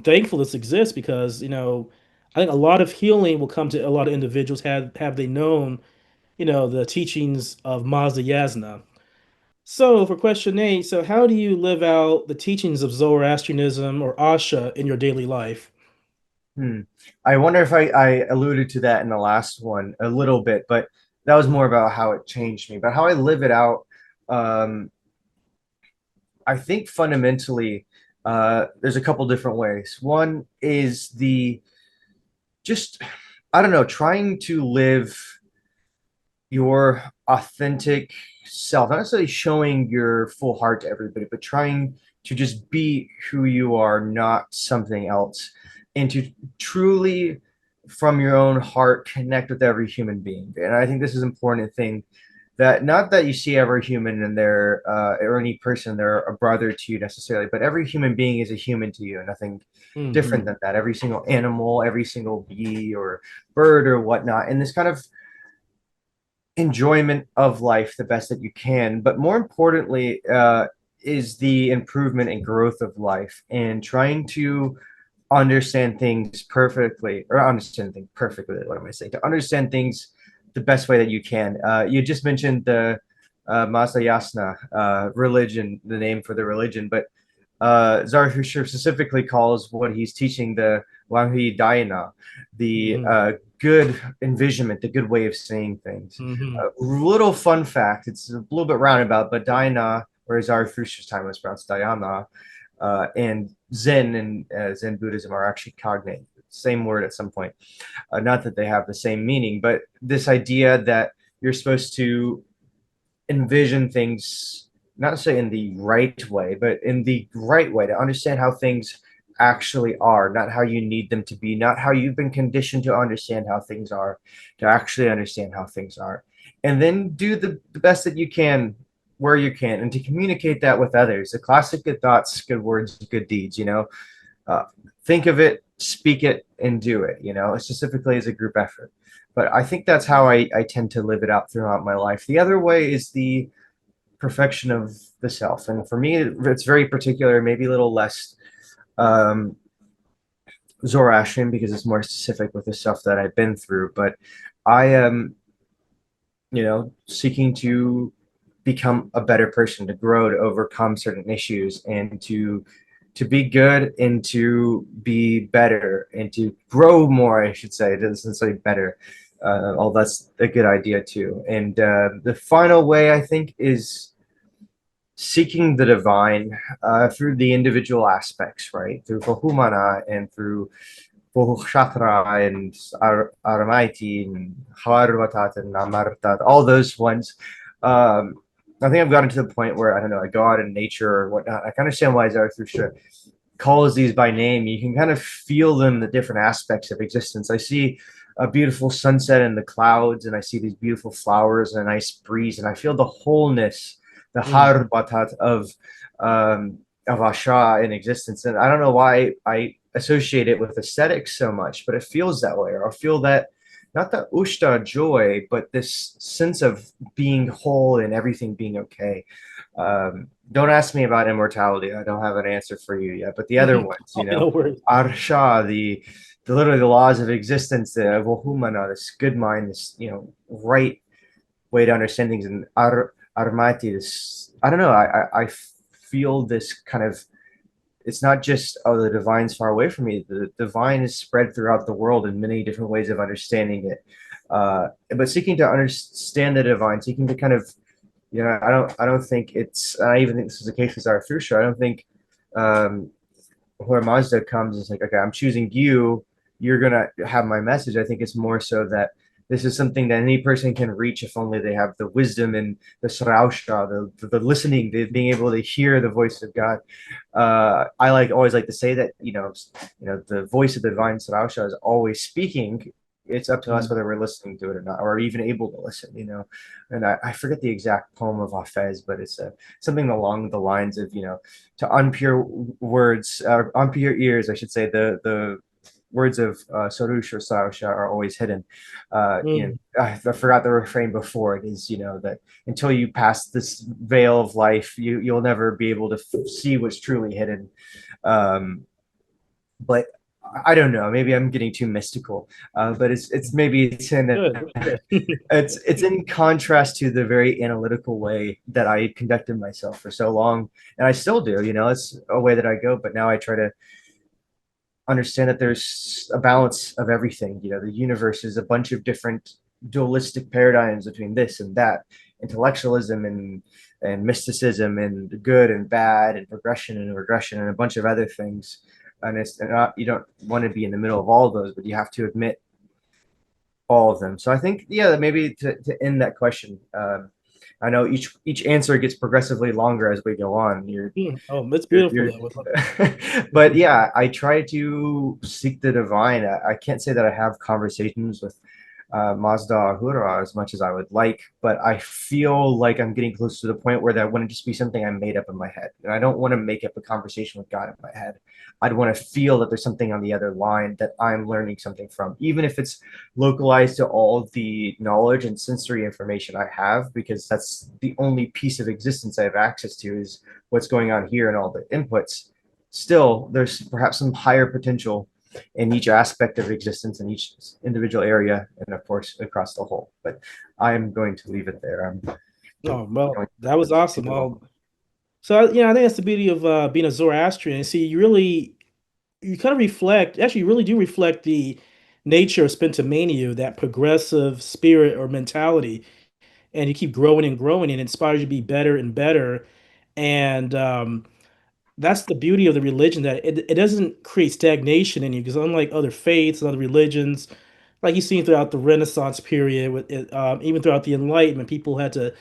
thankful this exists because, I think a lot of healing will come to a lot of individuals have they known, the teachings of Mazda Yasna. So for question eight, so how do you live out the teachings of Zoroastrianism or Asha in your daily life? Hmm. I wonder if I alluded to that in the last one a little bit, but that was more about how it changed me. But how I live it out, um, I think fundamentally, there's a couple different ways. One is the just, I don't know, trying to live your authentic self, not necessarily showing your full heart to everybody, but trying to just be who you are, not something else, and to truly, from your own heart, connect with every human being. And I think this is an important thing that not that you see every human and they're or any person they're a brother to you necessarily, but every human being is a human to you, and nothing different Hmm. than that. Every single animal, every single bee or bird or whatnot, and this kind of enjoyment of life the best that you can. But more importantly, is the improvement and growth of life and trying to understand things perfectly, or understand things perfectly. What am I saying? To understand things the best way that you can. You just mentioned the Masayasna religion, the name for the religion, but Zarathustra specifically calls what he's teaching the Wanghi Daina, the Hmm. good envisionment, the good way of saying things. Hmm. Little fun fact, it's a little bit roundabout, but Daina, whereas Zarathustra's time was pronounced Dhyana, and Zen and Zen Buddhism are actually cognate, same word at some point. Not that they have the same meaning, but this idea that you're supposed to envision things, not say in the right way, but in the right way to understand how things actually are, not how you need them to be, not how you've been conditioned to understand how things are, to actually understand how things are. And then do the best that you can where you can, and to communicate that with others. The classic good thoughts, good words, good deeds, uh, think of it, speak it, and do it, specifically as a group effort. But I think that's how I tend to live it out throughout my life. The other way is the perfection of the self. And for me, it's very particular, maybe a little less um, Zoroastrian because it's more specific with the stuff that I've been through. But I am, seeking to become a better person, to grow, to overcome certain issues, and to be good and to be better and to grow more, I should say. It doesn't say better. All that's a good idea too. And the final way I think is seeking the divine through the individual aspects, right? Through Kohumana and through Bohushatra and Aramaiti and Havarvatat and Namartat, all those ones. I think I've gotten to the point where, I don't know, like God and nature or whatnot. I can understand why Zarathustra calls these by name. You can kind of feel them, the different aspects of existence. I see a beautiful sunset in the clouds, and I see these beautiful flowers and a nice breeze, and I feel the wholeness, the Hmm. harbatat of Asha in existence. And I don't know why I associate it with aesthetics so much, but it feels that way. Or I feel that not the ushta joy, but this sense of being whole and everything being okay. Don't ask me about immortality. I don't have an answer for you yet. But the other ones, Oh, no worries. Arsha, the literally the laws of existence, the Vohumana, this good mind, this right way to understand things, and Armati, this I don't know. I feel this kind of, it's not just, oh, the divine's far away from me. The divine is spread throughout the world in many different ways of understanding it. But seeking to understand the divine, seeking to kind of, I don't think it's, I even think this is the case with Zarathustra. I don't think um, where Mazda comes is like, okay, I'm choosing you. You're gonna have my message. I think it's more so that this is something that any person can reach if only they have the wisdom and the srausha, the listening, the being able to hear the voice of God. I always like to say that the voice of the divine srausha is always speaking. It's up to us Mm. whether we're listening to it or not, or even able to listen. And I forget the exact poem of Hafez, but it's something along the lines of to unpure words, unpure ears, I should say. The words of Sorush or Sarusha are always hidden. Mm. I forgot the refrain before. It is, that until you pass this veil of life, you'll never be able to see what's truly hidden. Um, but I don't know. Maybe I'm getting too mystical. But it's maybe it's in Good, good. it's in contrast to the very analytical way that I conducted myself for so long, and I still do. It's a way that I go, but now I try to understand that there's a balance of everything. The universe is a bunch of different dualistic paradigms between this and that, intellectualism and mysticism, and good and bad, and progression and regression, and a bunch of other things. And it's not, you don't want to be in the middle of all of those, but you have to admit all of them. So I think, yeah, maybe to end that question, I know each answer gets progressively longer as we go on. Mm. Oh, it's You're, beautiful you're though. but yeah, I try to seek the divine. I can't say that I have conversations with Mazda Ahura as much as I would like, but I feel like I'm getting close to the point where that wouldn't just be something I made up in my head. And I don't want to make up a conversation with God in my head. I'd want to feel that there's something on the other line that I'm learning something from, even if it's localized to all the knowledge and sensory information I have, because that's the only piece of existence I have access to is what's going on here and all the inputs. Still, there's perhaps some higher potential in each aspect of existence in each individual area, and of course across the whole. But I'm going to leave it there. I'm Oh, well, going that was to awesome. go. So I think that's the beauty of being a Zoroastrian. See, you really you kind of reflect, actually, you really do reflect the nature of Spentimania, that progressive spirit or mentality, and you keep growing and growing, and it inspires you to be better and better. And that's the beauty of the religion, that it doesn't create stagnation in you, because unlike other faiths and other religions, like you've seen throughout the Renaissance period, with it, even throughout the Enlightenment, people had to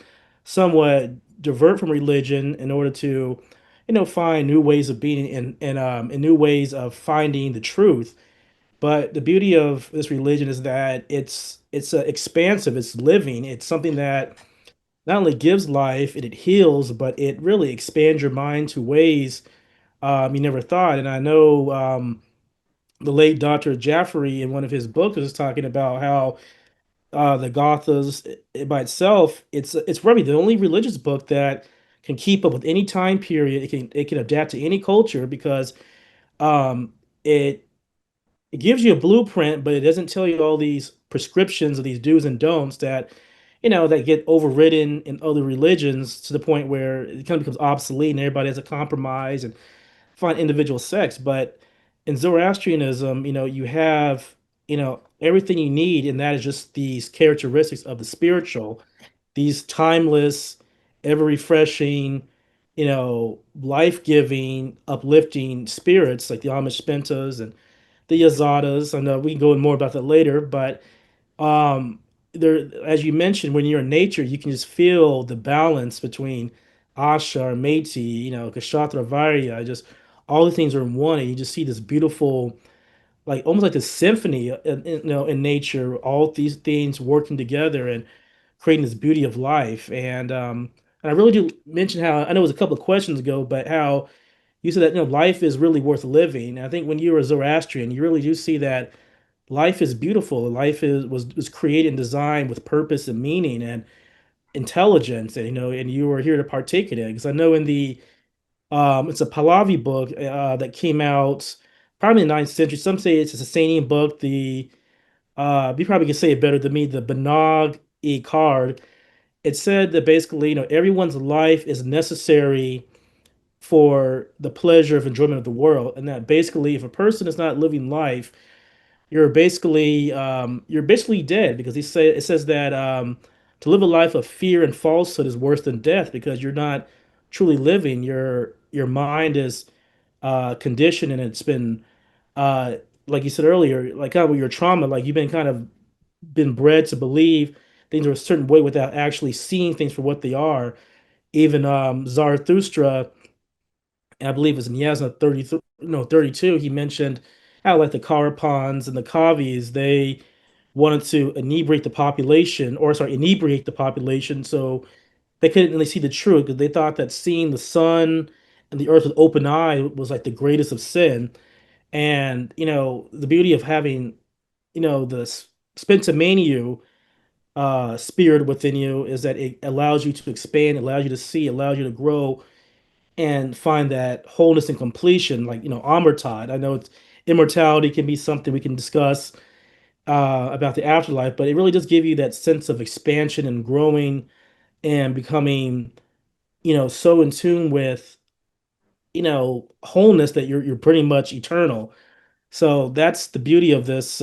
somewhat divert from religion in order to, find new ways of being and new ways of finding the truth. But the beauty of this religion is that it's expansive, it's living, it's something that not only gives life and it heals, but it really expands your mind to ways you never thought. And I know the late Dr. Jaffrey in one of his books was talking about how the Gathas by itself, it's probably the only religious book that can keep up with any time period. It can adapt to any culture because um, it it gives you a blueprint, but it doesn't tell you all these prescriptions of these do's and don'ts that that get overridden in other religions to the point where it kind of becomes obsolete and everybody has a compromise and find individual sects. But in Zoroastrianism, you have, everything you need, and that is just these characteristics of the spiritual, these timeless, ever refreshing, life-giving, uplifting spirits like the Amish Spentas and the Yazatas. I know we can go in more about that later, but um, there, as you mentioned, when you're in nature, you can just feel the balance between Asha or Métis, Kashatra Varya, just all the things are in one, and you just see this beautiful, like almost like a symphony, in nature, all these things working together and creating this beauty of life. And I really do mention how I know it was a couple of questions ago, but how you said that life is really worth living. And I think when you're a Zoroastrian, you really do see that life is beautiful. Life was created and designed with purpose and meaning and intelligence, and and you were here to partake in it. Because I know in the it's a Pahlavi book that came out probably in the ninth century. Some say it's a Sasanian book. The you probably can say it better than me. The Banag e card. It said that basically, everyone's life is necessary for the pleasure of enjoyment of the world, and that basically, if a person is not living life, you're basically dead, because it says that to live a life of fear and falsehood is worse than death, because you're not truly living. Your mind is conditioned, and it's been uh like you said earlier, like kind of with your trauma, like you've been kind of been bred to believe things are a certain way without actually seeing things for what they are. Even Zarathustra, and I believe it was in Yasna 30, no, 32, he mentioned how like the Karapans and the Kavis, they wanted to inebriate the population so they couldn't really see the truth, because they thought that seeing the sun and the earth with open eye was like the greatest of sin. And the beauty of having the Spentimania spirit within you is that it allows you to expand, allows you to see, allows you to grow and find that wholeness and completion, like Amrtad. I know immortality can be something we can discuss about the afterlife, but it really does give you that sense of expansion and growing and becoming, so in tune with, wholeness, that you're pretty much eternal. So that's the beauty of this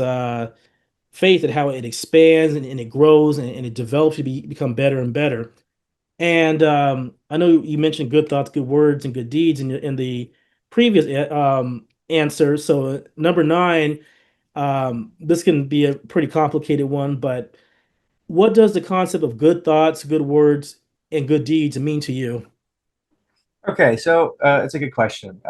faith, and how it expands and it grows and it develops to become better and better. And I know you mentioned good thoughts, good words, and good deeds in the previous answer. So number nine, this can be a pretty complicated one, but what does the concept of good thoughts, good words, and good deeds mean to you? Okay, so it's a good question,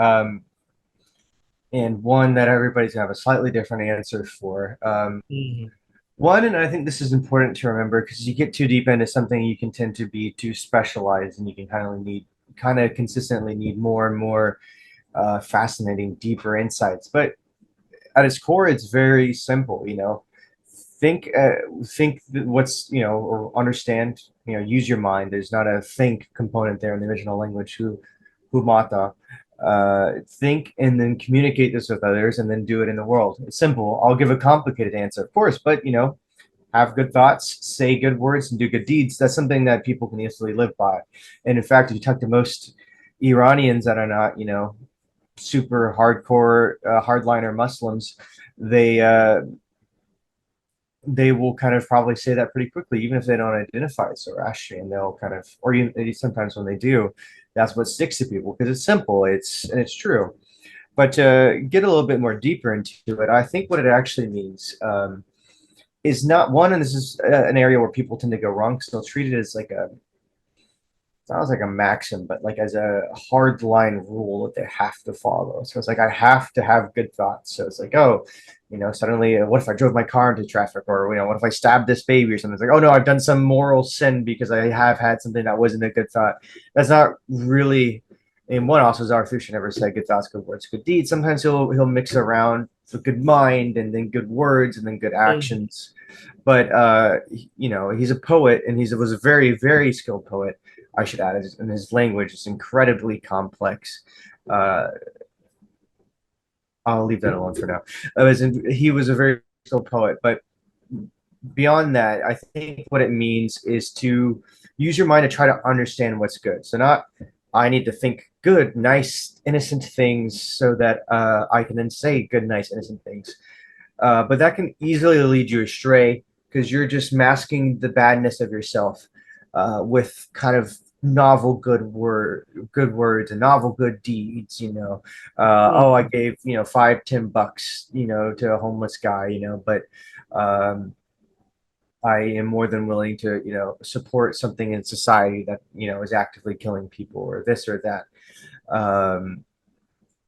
and one that everybody's gonna have a slightly different answer for. Mhm. One, and I think this is important to remember because you get too deep into something, you can tend to be too specialized, and you can kind of consistently need more and more fascinating, deeper insights. But at its core, it's very simple. Think what's or understand. Use your mind. There's not a think component there in the original language. Humata. Think and then communicate this with others, and then do it in the world. It's simple. I'll give a complicated answer, of course, but have good thoughts, say good words, and do good deeds. That's something that people can easily live by. And in fact, if you talk to most Iranians that are not, super hardcore hardliner Muslims, they uh, they will kind of probably say that pretty quickly, even if they don't identify as Zoroastrian. They'll kind of, or even sometimes when they do, that's what sticks to people because it's simple, it's true. But to get a little bit more deeper into it, I think what it actually means is not one, and this is an area where people tend to go wrong because they'll treat it as like a sounds like a maxim, but like as a hard line rule that they have to follow. So it's like I have to have good thoughts. So it's like, oh, suddenly, what if I drove my car into traffic, or what if I stabbed this baby or something? It's like, oh no, I've done some moral sin because I have had something that wasn't a good thought. That's not really. And one also Zarathushtra never said good thoughts, good words, good deeds. Sometimes he'll mix around the good mind and then good words and then good Mhm. actions. But he's a poet and he was a very, very skilled poet. I should add, and his language is incredibly complex. Uh, I'll leave that alone for now. He was a very skilled poet, but beyond that, I think what it means is to use your mind to try to understand what's good. So not I need to think good, nice, innocent things so that I can then say good, nice, innocent things. But that can easily lead you astray because you're just masking the badness of yourself with kind of novel good words and novel good deeds. Oh, I Mhm. gave 5, $10, to a homeless guy, but um, I am more than willing to support something in society that is actively killing people or this or that. Um,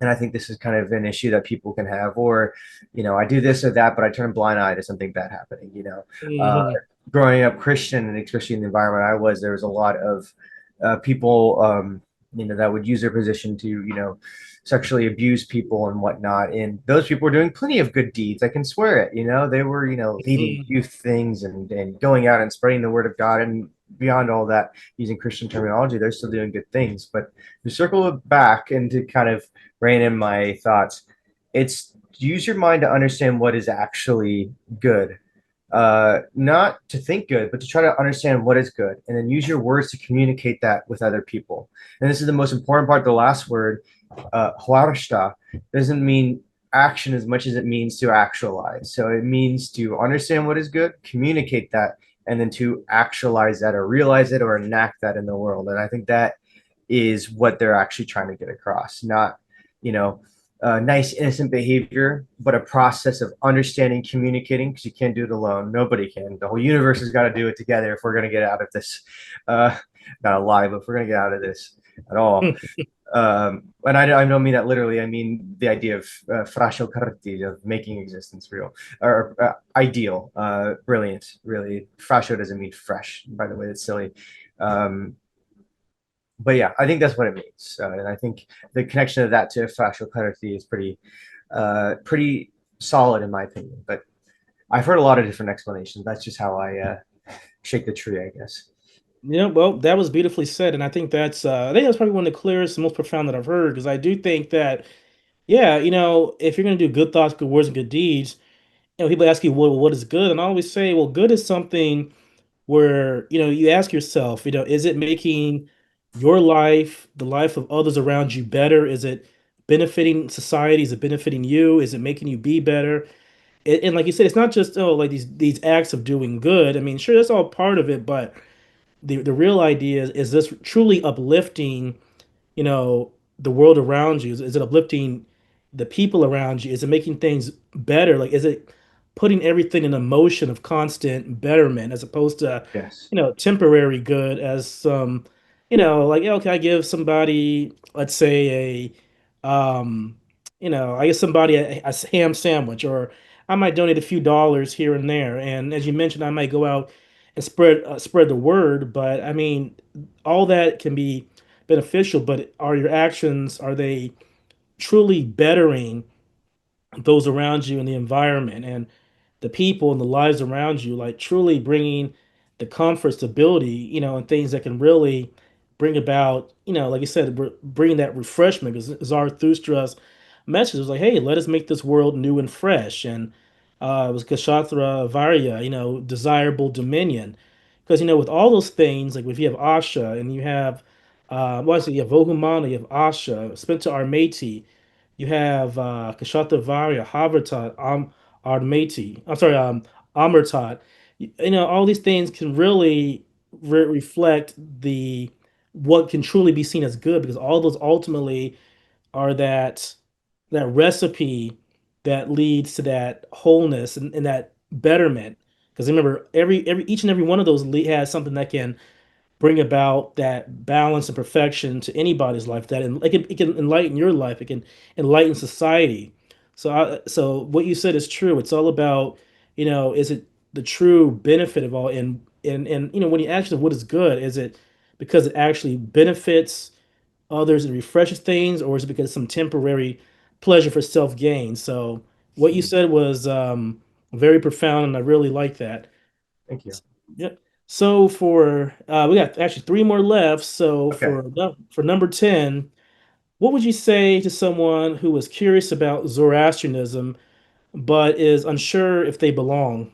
and I think this is kind of an issue that people can have, or, I do this or that, but I turn a blind eye to something bad happening. Mhm. Growing up Christian, and especially in the environment I was, there was a lot of people, that would use their position to, sexually abuse people and whatnot. And those people were doing plenty of good deeds. I can swear it. They were, leading Mhm. youth things and going out and spreading the word of God. And beyond all that, using Christian terminology, they're still doing good things. But to circle it back and to kind of rein in my thoughts, it's use your mind to understand what is actually good, not to think good, but to try to understand what is good, and then use your words to communicate that with other people. And this is the most important part. The last word, huarshta, doesn't mean action as much as it means to actualize. So it means to understand what is good, communicate that, and then to actualize that or realize it or enact that in the world. And I think that is what they're actually trying to get across, not, you know, nice, innocent behavior, but a process of understanding, communicating, because you can't do it alone. Nobody can. The whole universe has got to do it together if we're going to get out of this. Uh, Not a lie, but if we're going to get out of this at all. And I don't mean that literally. I mean the idea of frascio carti, of making existence real or ideal, brilliant. Really, frascio doesn't mean fresh. By the way, that's silly. Um, but yeah, I think that's what it means, and I think the connection of that to frascio carti is pretty solid in my opinion. But I've heard a lot of different explanations. That's just how I shake the tree, I guess. Yeah, well, that was beautifully said, and I think that's probably one of the clearest and most profound that I've heard because I do think that, yeah, if you're gonna do good thoughts, good words, and good deeds, people ask you, well, what is good? And I always say, well, good is something where, you ask yourself, is it making your life, the life of others around you better? Is it benefiting society? Is it benefiting you? Is it making you be better? And like you said, it's not just, oh, like these acts of doing good. I mean, sure, that's all part of it, but the real idea is this truly uplifting, you know, the world around you? Is it uplifting the people around you? Is it making things better? Like, is it putting everything in a motion of constant betterment as opposed to, Yes. temporary good as some, like, yeah, okay, I give somebody, let's say I guess somebody a ham sandwich, or I might donate a few dollars here and there. And as you mentioned, I might go out and spread the word. But I mean, all that can be beneficial, but are your actions, are they truly bettering those around you and the environment and the people and the lives around you, like truly bringing the comfort, stability, and things that can really bring about, like you said, bring that refreshment? Because Zarathustra's message was like, hey, let us make this world new and fresh. And it was Kashatra Varya, desirable dominion. Because, with all those things, like if you have Asha and you have, what is it? You have Vohumana, you have Asha, Spencer Armati. You have Kashatavarya, Havertat, Armati. I'm sorry, Amertat. All these things can really reflect the what can truly be seen as good because all those ultimately are that recipe that leads to that wholeness and that betterment. Because remember, every each and every one of those has something that can bring about that balance and perfection to anybody's life. It can enlighten your life. It can enlighten society. So what you said is true. It's all about, is it the true benefit of all? And when you ask yourself what is good, is it because it actually benefits others and refreshes things, or is it because some temporary pleasure for self gain? So what you Hmm. said was very profound, and I really like that. Thank you. Yeah. So for we got actually three more left. So Okay. for number 10, what would you say to someone who is curious about Zoroastrianism but is unsure if they belong?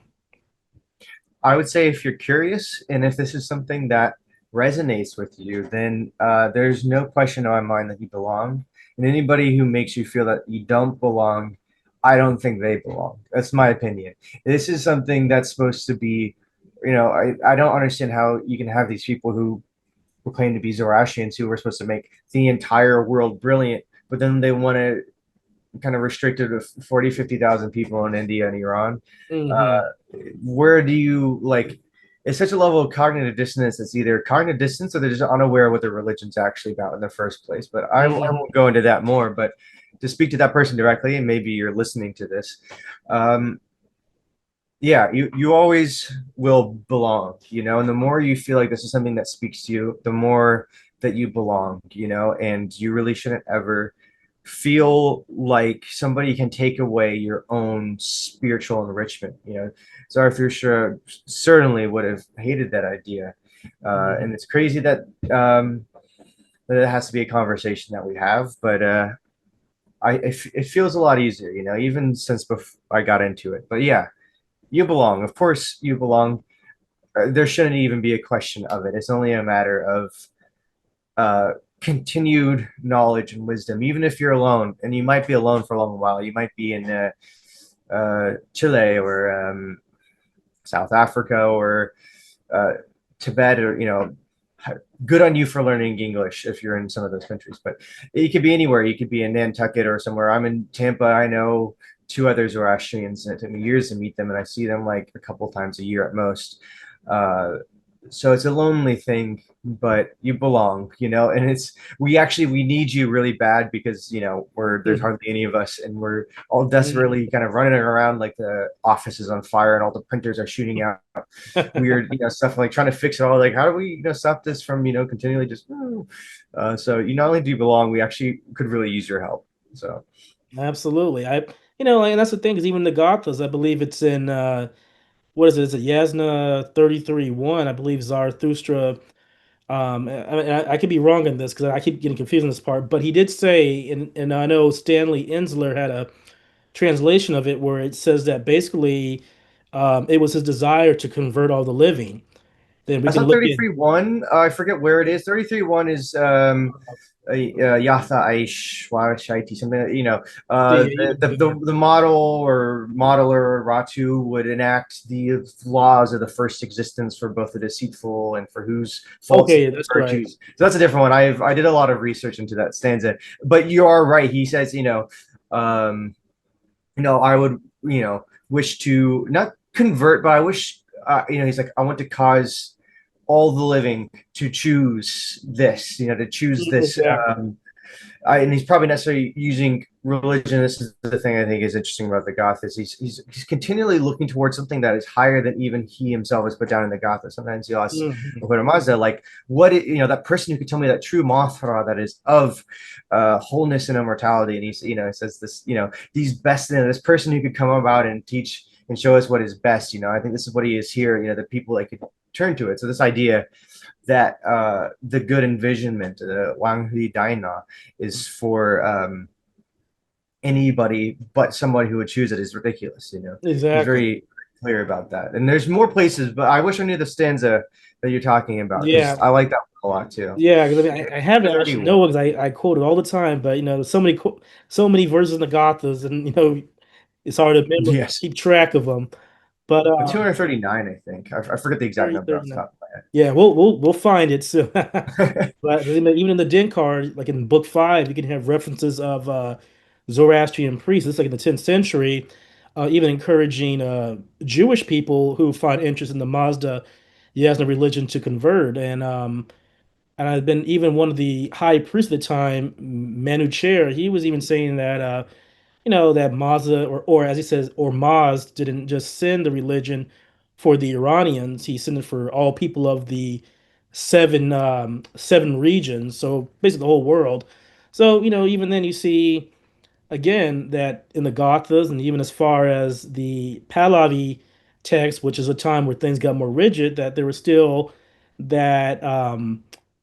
I would say if you're curious and if this is something that resonates with you, then there's no question in my mind that you belong. And anybody who makes you feel that you don't belong, I don't think they belong. That's my opinion. This is something that's supposed to be, I don't understand how you can have these people who proclaim to be Zoroastrians who are supposed to make the entire world brilliant, but then they want to kind of restricted to 40, 50,000 people in India and Iran. Hmm. Where do you like? It's such a level of cognitive dissonance. It's either cognitive dissonance or they're just unaware of what their religion's actually about in the first place. But I Hmm. won't go into that more. But to speak to that person directly, and maybe you're listening to this, um, yeah, you always will belong, and the more you feel like this is something that speaks to you, the more that you belong, and you really shouldn't ever feel like somebody can take away your own spiritual enrichment. Zarathustra certainly would have hated that idea, and Hmm. it's crazy that it has to be a conversation that we have, but it feels a lot easier, even since before I got into it. But yeah, you belong. Of course, you belong. There shouldn't even be a question of it. It's only a matter of uh, continued knowledge and wisdom. Even if you're alone, and you might be alone for a long while, you might be in Chile or South Africa or uh, Tibet, or good on you for learning English if you're in some of those countries. But you could be anywhere. You could be in Nantucket or somewhere. I'm in Tampa. I know two other Zoroastrians, and it took me years to meet them, and I see them like a couple times a year at most. Uh, so it's a lonely thing, but you belong, and we need you really bad because there's hardly any of us, and we're all Hmm. desperately kind of running around like the office is on fire and all the printers are shooting out weird, stuff, like trying to fix it all. Like, how do we, stop this from, continually just, so you not only do you belong, we actually could really use your help. So Absolutely. And that's the thing is even the Gathas, I believe it's in what is it? Is it Yasna 33:1? I believe Zarathustra. I could be wrong in this because I keep getting confused in this part, but he did say, and I know Stanley Ensler had a translation of it where it says that basically it was his desire to convert all the living. Then we I can saw look at 33-1. I forget where it is. 33-1 is Yatha Aish Shaiti, something, the model or modeler Ratu would enact the laws of the first existence for both the deceitful and for whose faults and okay, that's right. virtues. So that's a different one. I did a lot of research into that stanza, but you are right. He says, um, I would, wish to not convert, but I wish, he's like, I want to cause all the living to choose this, to choose this. Exactly. And he's probably necessarily using religion. This is the thing I think is interesting about the Gathas. He's continually looking towards something that is higher than even he himself has put down in the Gathas. Sometimes he'll ask Mhm. Mazda, like, that person who could tell me that true Mothra that is of wholeness and immortality. And he says this, these best, this person who could come about and teach and show us what is best. I think this is what he is here. The people that could turn to it. So this idea that the good envisionment, the Wang Hui Daina, is for anybody but somebody who would choose it is ridiculous. He's Exactly. very clear about that. And there's more places, but I wish I knew the stanza that you're talking about because Yeah. I like that a lot too. Yeah, because I mean, I have it. I should 31. know because I quote it all the time. But so many verses in the Gathas, and it's hard to remember, Yes. keep track of them. But 239, I think. I forget the exact 30, number off 39. the top of Yeah, we'll find it soon. my head. But even in the Din card, like in Book 5, you can have references of Zoroastrian priests. It's like in the 10th century, even encouraging Jewish people who find interest in the Mazda Yasna religion to convert. And I've been even one of the high priests at the time, Manucher, he was even saying that that Mazda or as he says, or Maz didn't just send the religion for the Iranians, he sent it for all people of the seven regions, so basically the whole world. So, even then you see again that in the Gathas and even as far as the Pahlavi text, which is a time where things got more rigid, that there was still that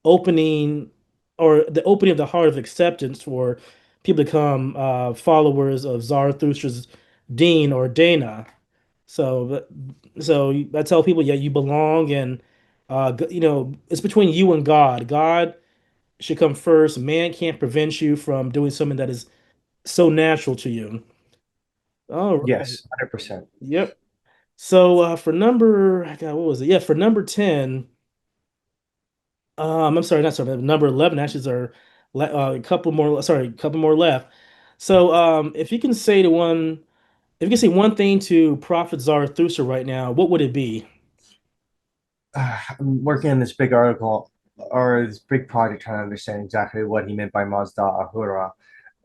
opening or the opening of the heart of acceptance for people to become followers of Zarathustra's Dean or Dana. So, I tell people, yeah, you belong, and it's between you and God. God should come first. Man can't prevent you from doing something that is so natural to you. All right. Yes, 100%. Yep. So for number, God, what was it? Yeah, for number 10, I'm sorry, not sorry, number 11 actually is our a couple more, sorry, a couple more left. So if you can say one thing to Prophet Zarathustra right now, what would it be? I'm working on this big article or this big project trying to understand exactly what he meant by Mazda Ahura.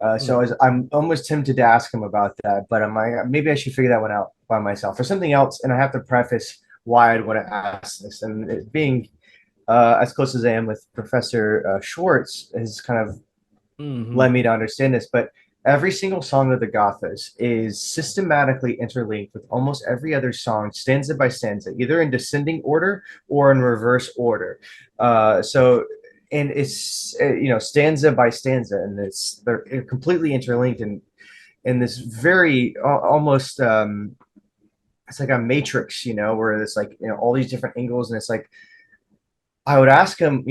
Mm, I'm almost tempted to ask him about that, but I'm like, maybe I should figure that one out by myself. For something else, and I have to preface why I'd want to ask this. And it being as close as I am with Professor Schwartz has kind of led hmm me to understand this. But every single song of the Gathas is systematically interlinked with almost every other song, stanza by stanza, either in descending order or in reverse order. So, and it's stanza by stanza, and they're completely interlinked in this very almost it's like a matrix, where it's like all these different angles, and it's like I would ask him,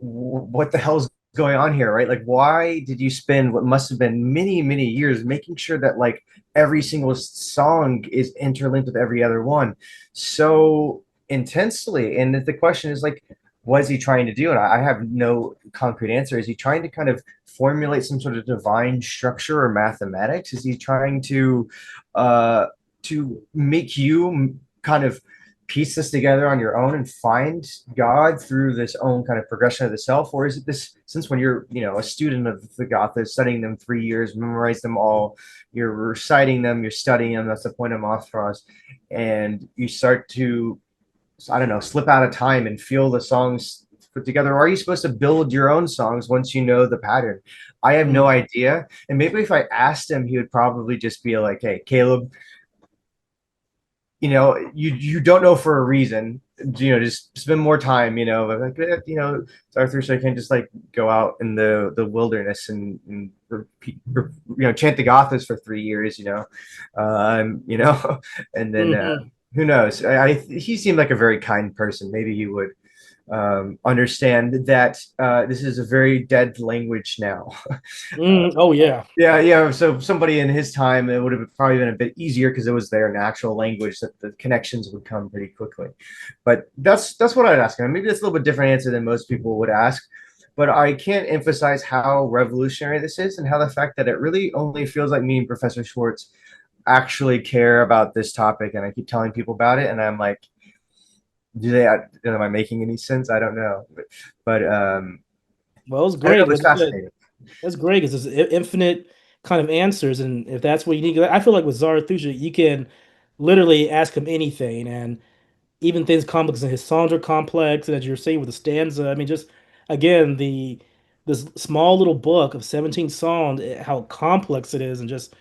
what the hell's going on here, right? Like, why did you spend what must have been many, many years making sure that like every single song is interlinked with every other one so intensely? And the question is like, what is he trying to do? And I have no concrete answer. Is he trying to kind of formulate some sort of divine structure or mathematics? Is he trying uh, to make you kind of piece this together on your own and find God through this own kind of progression of the self? Or is it this, since when you're, a student of the Gathas, studying them 3 years, memorize them all, you're reciting them, you're studying them, that's the point of Mothfrost, and you start to, I don't know, slip out of time and feel the songs put together? Or are you supposed to build your own songs once you know the pattern? I have no idea. And maybe if I asked him, he would probably just be like, hey, Caleb, you don't know for a reason. Just spend more time. But like Zarathustra can't just like go out in the wilderness and repeat, chant the Gathas for 3 years. And then hmm who knows? He seemed like a very kind person. Maybe he would understand that this is a very dead language now. Oh yeah. Yeah, yeah. So somebody in his time, it would have probably been a bit easier because it was their natural language that the connections would come pretty quickly. But that's what I'd ask him. Maybe that's a little bit different answer than most people would ask. But I can't emphasize how revolutionary this is and how the fact that it really only feels like me and Professor Schwartz actually care about this topic. And I keep telling people about it, and I'm like, am I making any sense? I don't know. But Well, it's I don't know. great. It was Like I said, fascinating. that's great because there's infinite kind of answers, and if that's what you need, I feel like with Zarathustra, you can literally ask him anything, and even things complex. And his songs are complex, and as you're saying with the stanza, I mean, just again this small little book of 17 songs, how complex it is, and just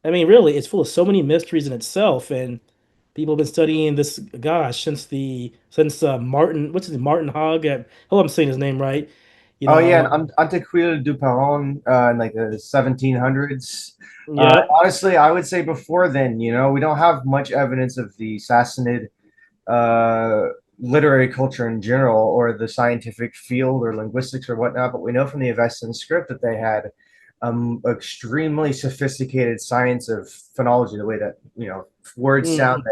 I mean, really, it's full of so many mysteries in itself, and people have been studying this, gosh, since Martin, what's his name, Martin Hogg. Hope I'm saying his name right. You Oh yeah, know, and Antequil du Perron in like the 1700s. yep. Honestly, I would say before then, we don't have much evidence of the Sassanid uh, literary culture in general or the scientific field or linguistics or whatnot, but we know from the Avestan script that they had extremely sophisticated science of phonology, the way that, words sound Hmm.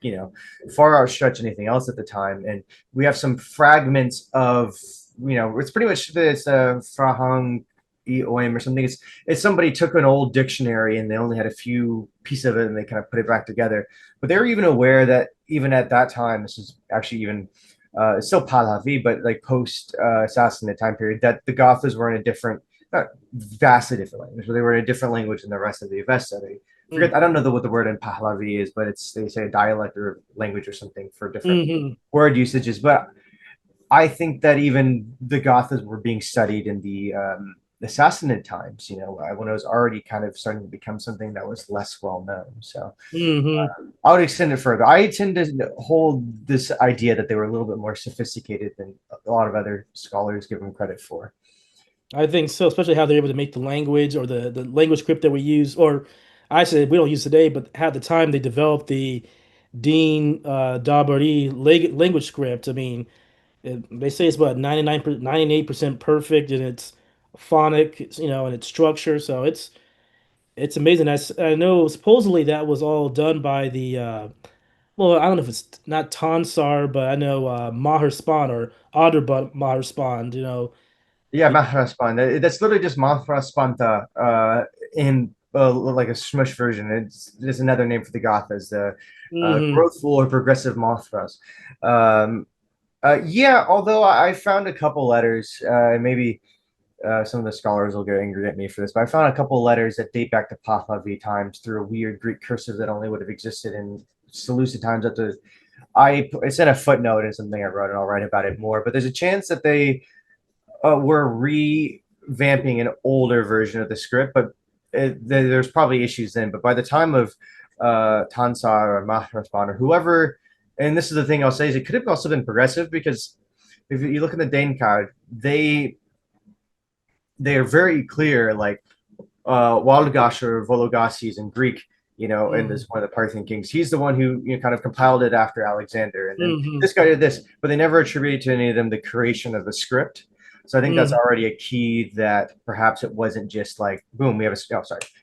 that, far outstretch anything else at the time. And we have some fragments of, it's pretty much this Frahang Oim or something. It's somebody took an old dictionary and they only had a few pieces of it and they kind of put it back together. But they were even aware that even at that time, this is actually even still Pahlavi, but like post Sassanid time period, that the Gathas were in a different, not vastly different language, but they were in a different language than the rest of the Avesta. They forget, I don't know what the word in Pahlavi is, but it's, they say a dialect or language or something for different Hmm. word usages. But I think that even the Gothas were being studied in the Sassanid times, when it was already kind of starting to become something that was less well known. So Hmm. I would extend it further. I tend to hold this idea that they were a little bit more sophisticated than a lot of other scholars give them credit for. I think so, especially how they're able to make the language or the language script that we use, or I said we don't use today, but at the time they developed the Dean Dabari language script. I mean, they say it's about 98% perfect in its phonic, and its structure. So it's amazing. I know supposedly that was all done by the well, I don't know if it's not Tonsar, but I know Maherspan or Adurbad Maherspan, Yeah, Mahraspanta. That's literally just Mahraspanta in like a smush version. It's just another name for the Gothas, the hmm growthful or progressive Mothras. Um, yeah, although I found a couple letters, maybe some of the scholars will get angry at me for this, but I found a couple letters that date back to Pahlavi times through a weird Greek cursive that only would have existed in Seleucid times. Up to it's in a footnote and something I wrote, and I'll write about it more. But there's a chance that they were revamping an older version of the script, but there's probably issues then. But by the time of Tansar or Mahraspan or whoever, and this is the thing I'll say, is it could have also been progressive because if you look at the Dane card, they are very clear, like Walgash or Vologases in Greek, and this hmm one of the Parthian kings. He's the one who kind of compiled it after Alexander, and then hmm this guy did this, but they never attributed to any of them the creation of the script. So I think that's hmm already a key that perhaps it wasn't just like boom, we have a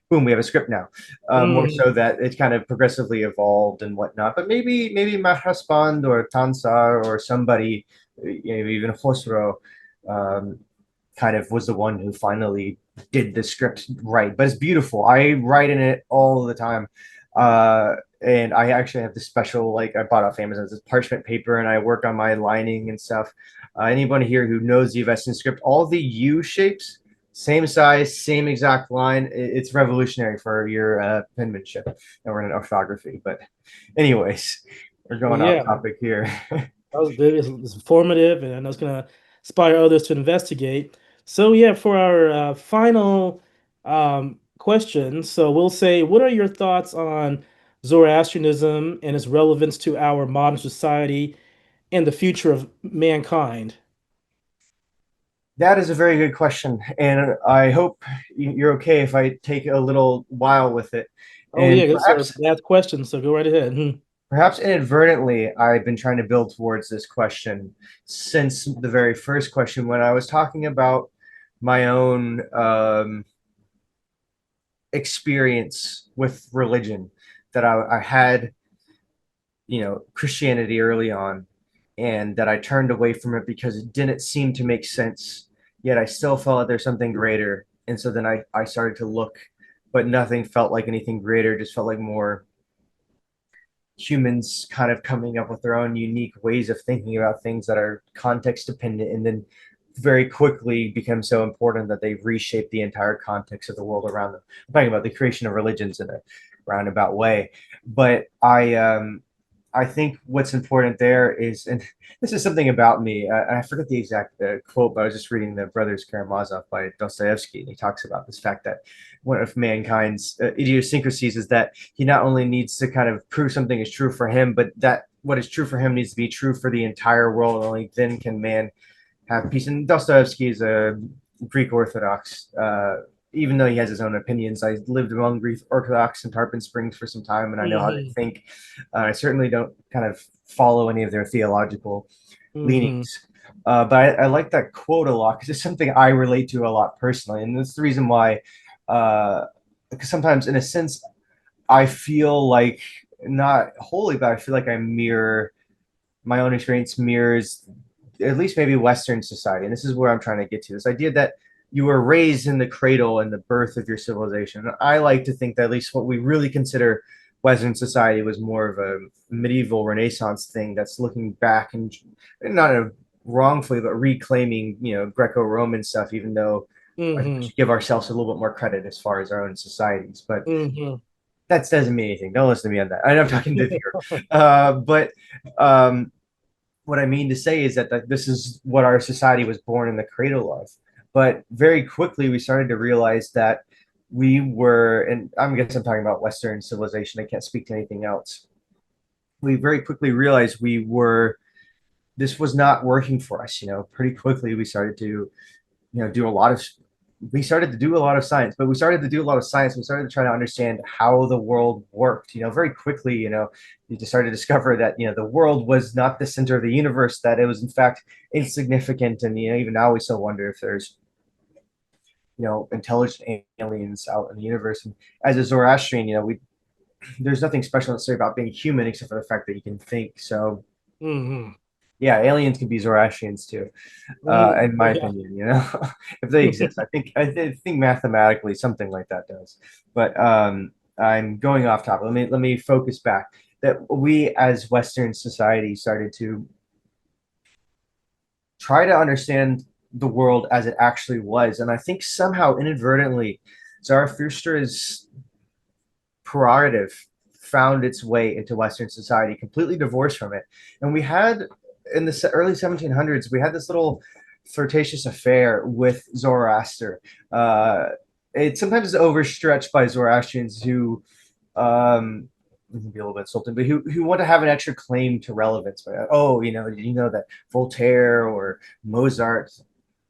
boom, we have a script now. More hmm so that it kind of progressively evolved and whatnot. But maybe Mahraspand or Tansar or somebody, even Khosrow, um, kind of was the one who finally did the script right. But it's beautiful. I write in it all the time. And I actually have this special, like I bought off Amazon, this parchment paper, and I work on my lining and stuff. Anybody here who knows the Avestan script, all the U shapes, same size, same exact line. It's revolutionary for your penmanship or in orthography. But, anyways, we're Well, going off yeah, topic here. that was good. It's informative, and I know it's gonna inspire others to investigate. So yeah, for our final question, so we'll say, what are your thoughts on Zoroastrianism and its relevance to our modern society and the future of mankind? That is a very good question, and I hope you're okay if I take a little while with it. Oh And yeah, those are math questions, so go right ahead. perhaps inadvertently, I've been trying to build towards this question since the very first question when I was talking about my own experience with religion. That I had, Christianity early on, and that I turned away from it because it didn't seem to make sense. Yet I still felt like there's something greater. And so then I started to look, but nothing felt like anything greater, just felt like more humans kind of coming up with their own unique ways of thinking about things that are context dependent and then very quickly become so important that they reshape the entire context of the world around them. I'm talking about the creation of religions in a roundabout way. But I think what's important there is, and this is something about me. I forget the exact quote, but I was just reading the Brothers Karamazov by Dostoevsky, and he talks about this fact that one of mankind's idiosyncrasies is that he not only needs to kind of prove something is true for him, but that what is true for him needs to be true for the entire world. Only then can man have peace. And Dostoevsky is a Greek Orthodox even though he has his own opinions, I lived among Greek Orthodox in Tarpon Springs for some time, and I know how they Hmm. think. I certainly don't kind of follow any of their theological Hmm. leanings. But I like that quote a lot because it's something I relate to a lot personally, and that's the reason why. Because sometimes, in a sense, I feel like not wholly, but I feel like I mirror my own experience mirrors at least maybe Western society. And this is where I'm trying to get to this idea that you were raised in the cradle and the birth of your civilization. I like to think that at least what we really consider Western society was more of a medieval Renaissance thing that's looking back and not a wrongfully, but reclaiming, Greco-Roman stuff, even though I think we Hmm. should give ourselves a little bit more credit as far as our own societies. But Hmm. that doesn't mean anything. Don't listen to me on that. I'm talking to you. But um, what I mean to say is that this is what our society was born in the cradle of. But very quickly, we started to realize that we were, and I guess I'm talking about Western civilization. I can't speak to anything else. We very quickly realized this was not working for us. Pretty quickly, we started to, do a lot of we started to do a lot of science, but we started to do a lot of science. We started to try to understand how the world worked. Very quickly, you just started to discover that the world was not the center of the universe; that it was in fact insignificant. And even now we still wonder if there's intelligent aliens out in the universe. And as a Zoroastrian, we there's nothing special necessarily about being human except for the fact that you can think. So Hmm. yeah, aliens can be Zoroastrians too. Hmm. In my opinion, if they exist. I think mathematically something like that does. But I'm going off topic. Let me focus back. That we as Western society started to try to understand the world as it actually was, and I think somehow inadvertently, Zarathustra's prerogative found its way into Western society, completely divorced from it. And we had in the early 1700s, we had this little flirtatious affair with Zoroaster. Uh, it sometimes is overstretched by Zoroastrians who can be a little bit insulting, but who want to have an extra claim to relevance. Oh, did you know that Voltaire or Mozart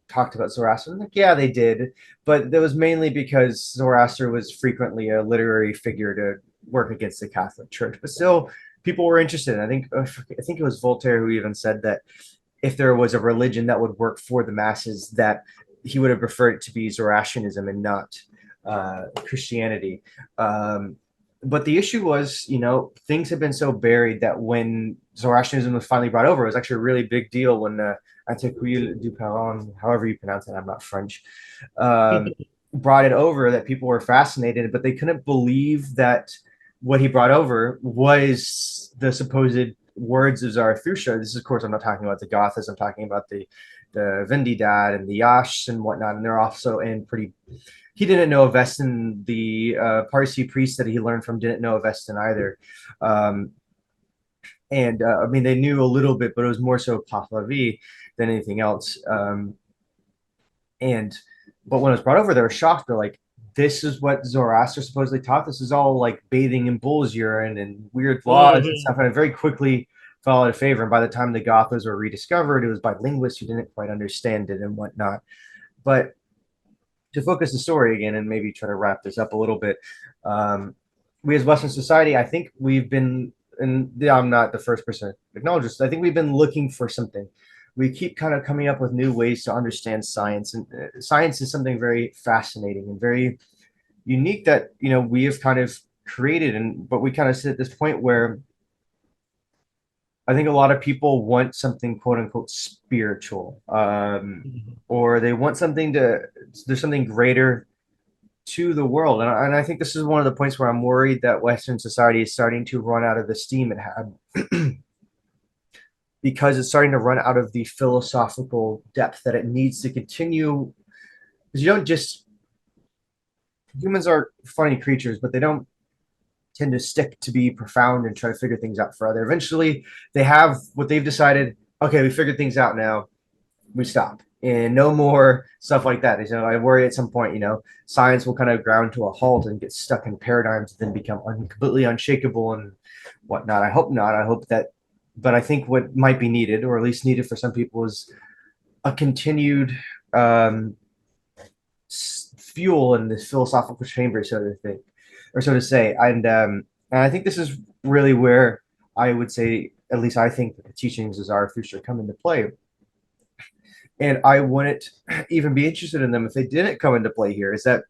talked about Zoroaster? I'm like, yeah, they did, but that was mainly because Zoroaster was frequently a literary figure to work against the Catholic Church. But still, people were interested. I think it was Voltaire who even said that if there was a religion that would work for the masses, that he would have preferred it to be Zoroastrianism and not Christianity. But the issue was, things have been so buried that when Zoroastrianism was finally brought over, it was actually a really big deal when Antequil du Perron, however you pronounce it, I'm not French, um, brought it over, that people were fascinated, but they couldn't believe that what he brought over was the supposed words of Zarathustra. This is, of course, I'm not talking about the Gathas. I'm talking about the Vendidad and the Yash and whatnot. And they're also in pretty. He didn't know Avestan. The Parsi priest that he learned from didn't know Avestan either. Um, and I mean, they knew a little bit, but it was more so Pahlavi than anything else. And but when it was brought over, they were shocked. They're like, "This is what Zoroaster supposedly taught. This is all like bathing in bull's urine and weird laws and Hmm. stuff." And it very quickly fell out of favor. And by the time the Gathas were rediscovered, it was by linguists who didn't quite understand it and whatnot. But to focus the story again and maybe try to wrap this up a little bit, um, we as Western society, I think we've been, and yeah, I'm not the first person to acknowledge this. I think we've been looking for something. We keep kind of coming up with new ways to understand science, and science is something very fascinating and very unique that we have kind of created. And but we kind of sit at this point where I think a lot of people want something quote unquote spiritual, or they want something to. There's something greater to the world. And I think this is one of the points where I'm worried that Western society is starting to run out of the steam it had because it's starting to run out of the philosophical depth that it needs to continue. Because you don't just, humans are funny creatures, but they don't tend to stick to be profound and try to figure things out further. Eventually, they have what they've decided. Okay, we figured things out now. We stop and no more stuff like that. I worry at some point, science will kind of ground to a halt and get stuck in paradigms and then become completely unshakable and whatnot. I hope not. I hope that, but I think what might be needed, or at least needed for some people, is a continued um, fuel in this philosophical chamber, so to think, or so to say. And I think this is really where I would say, at least I think, that the teachings of Zarathustra come into play. And I wouldn't even be interested in them if they didn't come into play here. Is that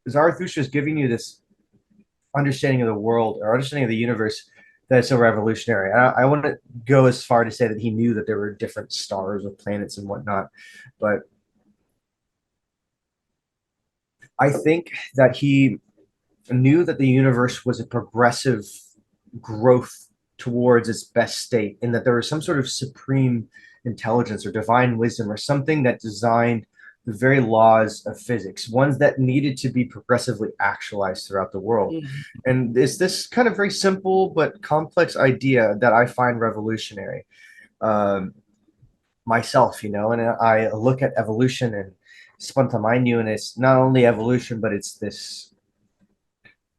Zarathustra is giving you this understanding of the world or understanding of the universe that's so revolutionary. I wouldn't go as far to say that he knew that there were different stars with planets and whatnot, but I think that he knew that the universe was a progressive growth towards its best state, and that there was some sort of supreme intelligence or divine wisdom or something that designed the very laws of physics, ones that needed to be progressively actualized throughout the world. Mhm. And it's this kind of very simple but complex idea that I find revolutionary. Um, Myself, and I look at evolution and spontaneity, and it's not only evolution, but it's this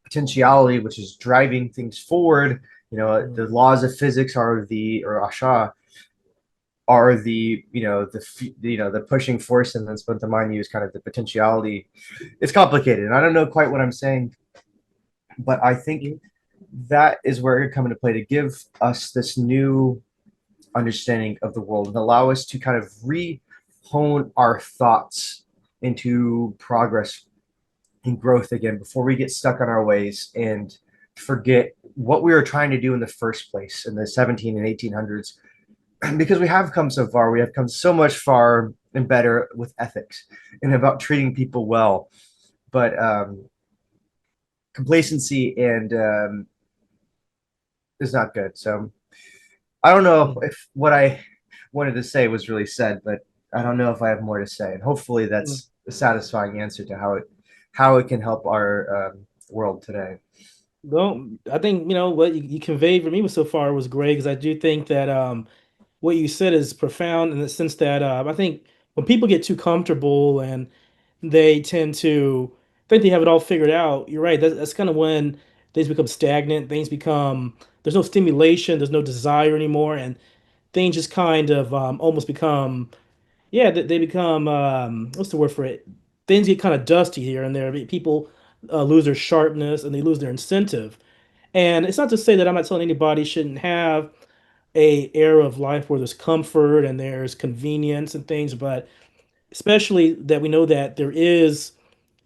potentiality which is driving things forward. The laws of physics are or Asha are the pushing force, and then spontaneity is kind of the potentiality. It's complicated, and I don't know quite what I'm saying, but I think Mhm. that is where it come into play to give us this new understanding of the world and allow us to kind of re-hone our thoughts into progress and growth again before we get stuck on our ways and forget what we were trying to do in the first place in the 17 and 1800s. Because we have come so far, we have come so much far and better with ethics and about treating people well, but complacency and is not good. So I don't know Mhm. if what I wanted to say was really said, but I don't know if I have more to say. And hopefully Mhm. that's a satisfying answer to how it can help our world today. Well, I think what you conveyed for me so far was great because I do think that what you said is profound in the sense that I think when people get too comfortable and they tend to think they have it all figured out, you're right. That's kind of when things become stagnant. Things become there's no stimulation, there's no desire anymore, and things just kind of almost become yeah, they become what's the word for it? Things get kind of dusty here and there. People lose their sharpness and they lose their incentive. And it's not to say that I'm not telling anybody shouldn't have a era of life where there's comfort and there's convenience and things, but especially that we know that there is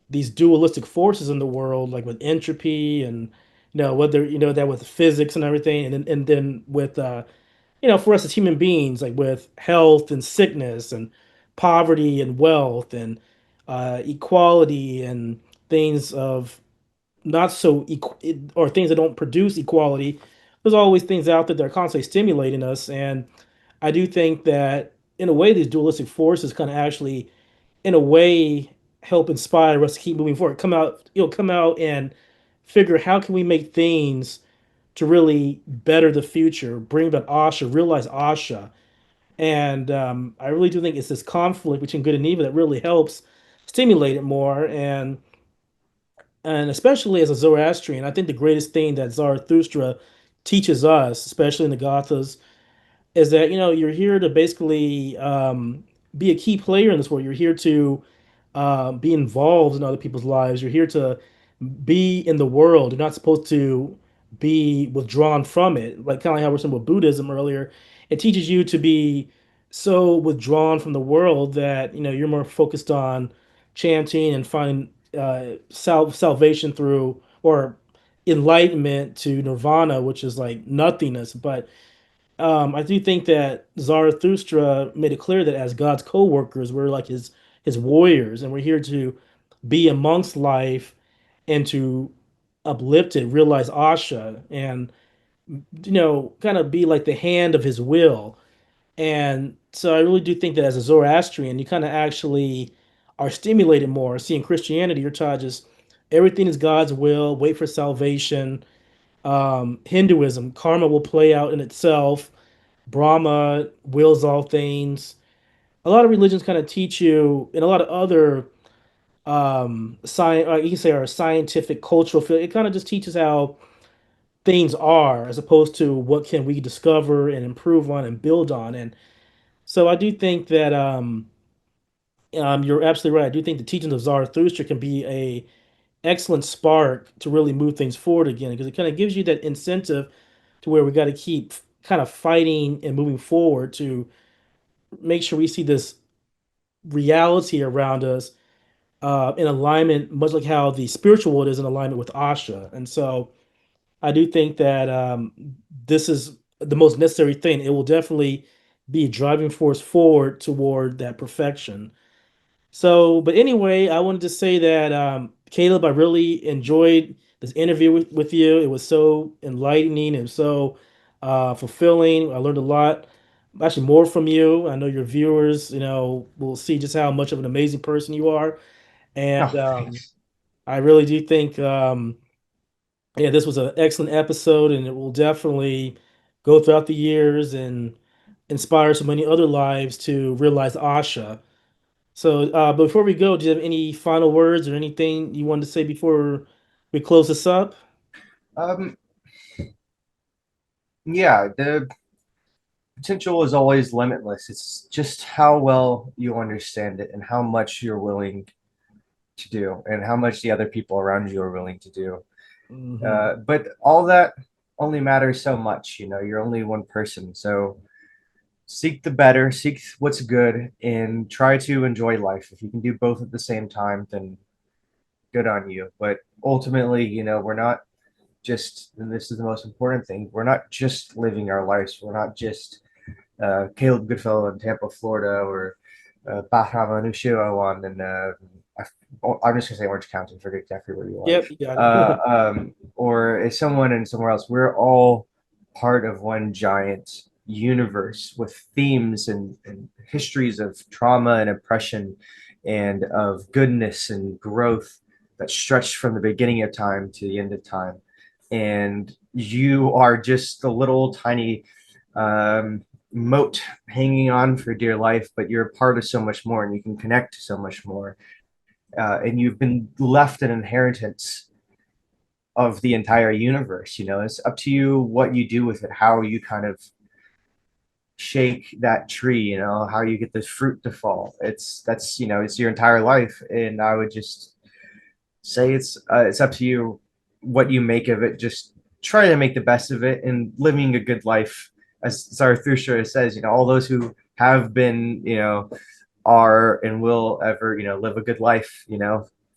these dualistic forces in the world, like with entropy and whether that with physics and everything, and then with for us as human beings, like with health and sickness and poverty and wealth and equality and things of not so or things that don't produce equality. There's always things out there that are constantly stimulating us, and I do think that in a way these dualistic forces kind of actually, in a way, help inspire us to keep moving forward. Come out and figure how can we make things to really better the future, bring about Asha, realize Asha. And I really do think it's this conflict between good and evil that really helps stimulate it more. And especially as a Zoroastrian, I think the greatest thing that Zarathustra teaches us, especially in the Gathas, is that you're here to basically be a key player in this world. You're here to be involved in other people's lives. You're here to be in the world. You're not supposed to be withdrawn from it. Like kind of like how we're saying with Buddhism earlier, it teaches you to be so withdrawn from the world that you're more focused on chanting and finding salvation through or enlightenment to nirvana, which is like nothingness. But I do think that Zarathustra made it clear that as God's co-workers, we're like his warriors, and we're here to be amongst life and to uplift it, realize Asha, and kind of be like the hand of his will. And so I really do think that as a Zoroastrian, you kind of actually are stimulated more. See, in Christianity, you're taught just everything is God's will, wait for salvation. Hinduism, karma will play out in itself. Brahma wills all things. A lot of religions kind of teach you, and a lot of other science, you can say, our scientific cultural field. It kind of just teaches how things are, as opposed to what can we discover and improve on and build on. And so I do think that You're absolutely right. I do think the teachings of Zarathustra can be a excellent spark to really move things forward again because it kind of gives you that incentive to where we got to keep kind of fighting and moving forward to make sure we see this reality around us in alignment, much like how the spiritual world is in alignment with Asha. And so I do think that this is the most necessary thing. It will definitely be a driving force forward toward that perfection. So, but anyway, I wanted to say that Caleb, I really enjoyed this interview with you. It was so enlightening and so fulfilling. I learned a lot, actually more from you. I know your viewers, will see just how much of an amazing person you are. And Oh, thanks. I really do think, yeah, this was an excellent episode, and it will definitely go throughout the years and inspire so many other lives to realize Asha. So, before we go, do you have any final words or anything you wanted to say before we close this up? Um, yeah, the potential is always limitless. It's just how well you understand it and how much you're willing to do and how much the other people around you are willing to do. Hmm. But all that only matters so much. You're only one person. So seek the better, seek what's good, and try to enjoy life. If you can do both at the same time, then good on you. But ultimately, we're not just, and this is the most important thing, we're not just living our lives. We're not just Caleb Goodfellow in Tampa, Florida, or Bahram Anushirowan in I'm just gonna say Orange County, forget exactly where you Yep, you got it. or is someone in somewhere else. We're all part of one giant universe with themes and histories of trauma and oppression and of goodness and growth that stretch from the beginning of time to the end of time. And you are just the little tiny moat hanging on for dear life, but you're a part of so much more and you can connect to so much more. And you've been left an inheritance of the entire universe. It's up to you what you do with it, how you kind of shake that tree, how you get the fruit to fall. It's your entire life. And I would just say it's up to you what you make of it. Just try to make the best of it and living a good life. As Zarathustra says, all those who have been, are and will ever, live a good life,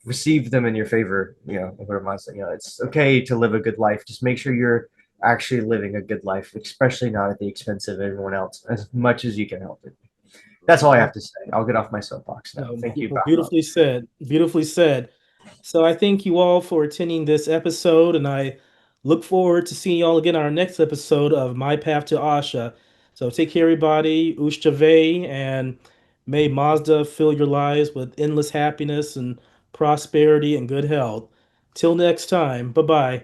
receive them in your favor, what am I saying? It's okay to live a good life. Just make sure you're actually living a good life, especially not at the expense of everyone else, as much as you can help it. That's all I have to say. I'll get off my soapbox now. Thank you, Bahram. Beautifully said. Beautifully said. So I thank you all for attending this episode, and I look forward to seeing you all again on our next episode of My Path to Asha. So take care, everybody. Ushjave, and may Mazda fill your lives with endless happiness and prosperity and good health. Till next time. Bye bye.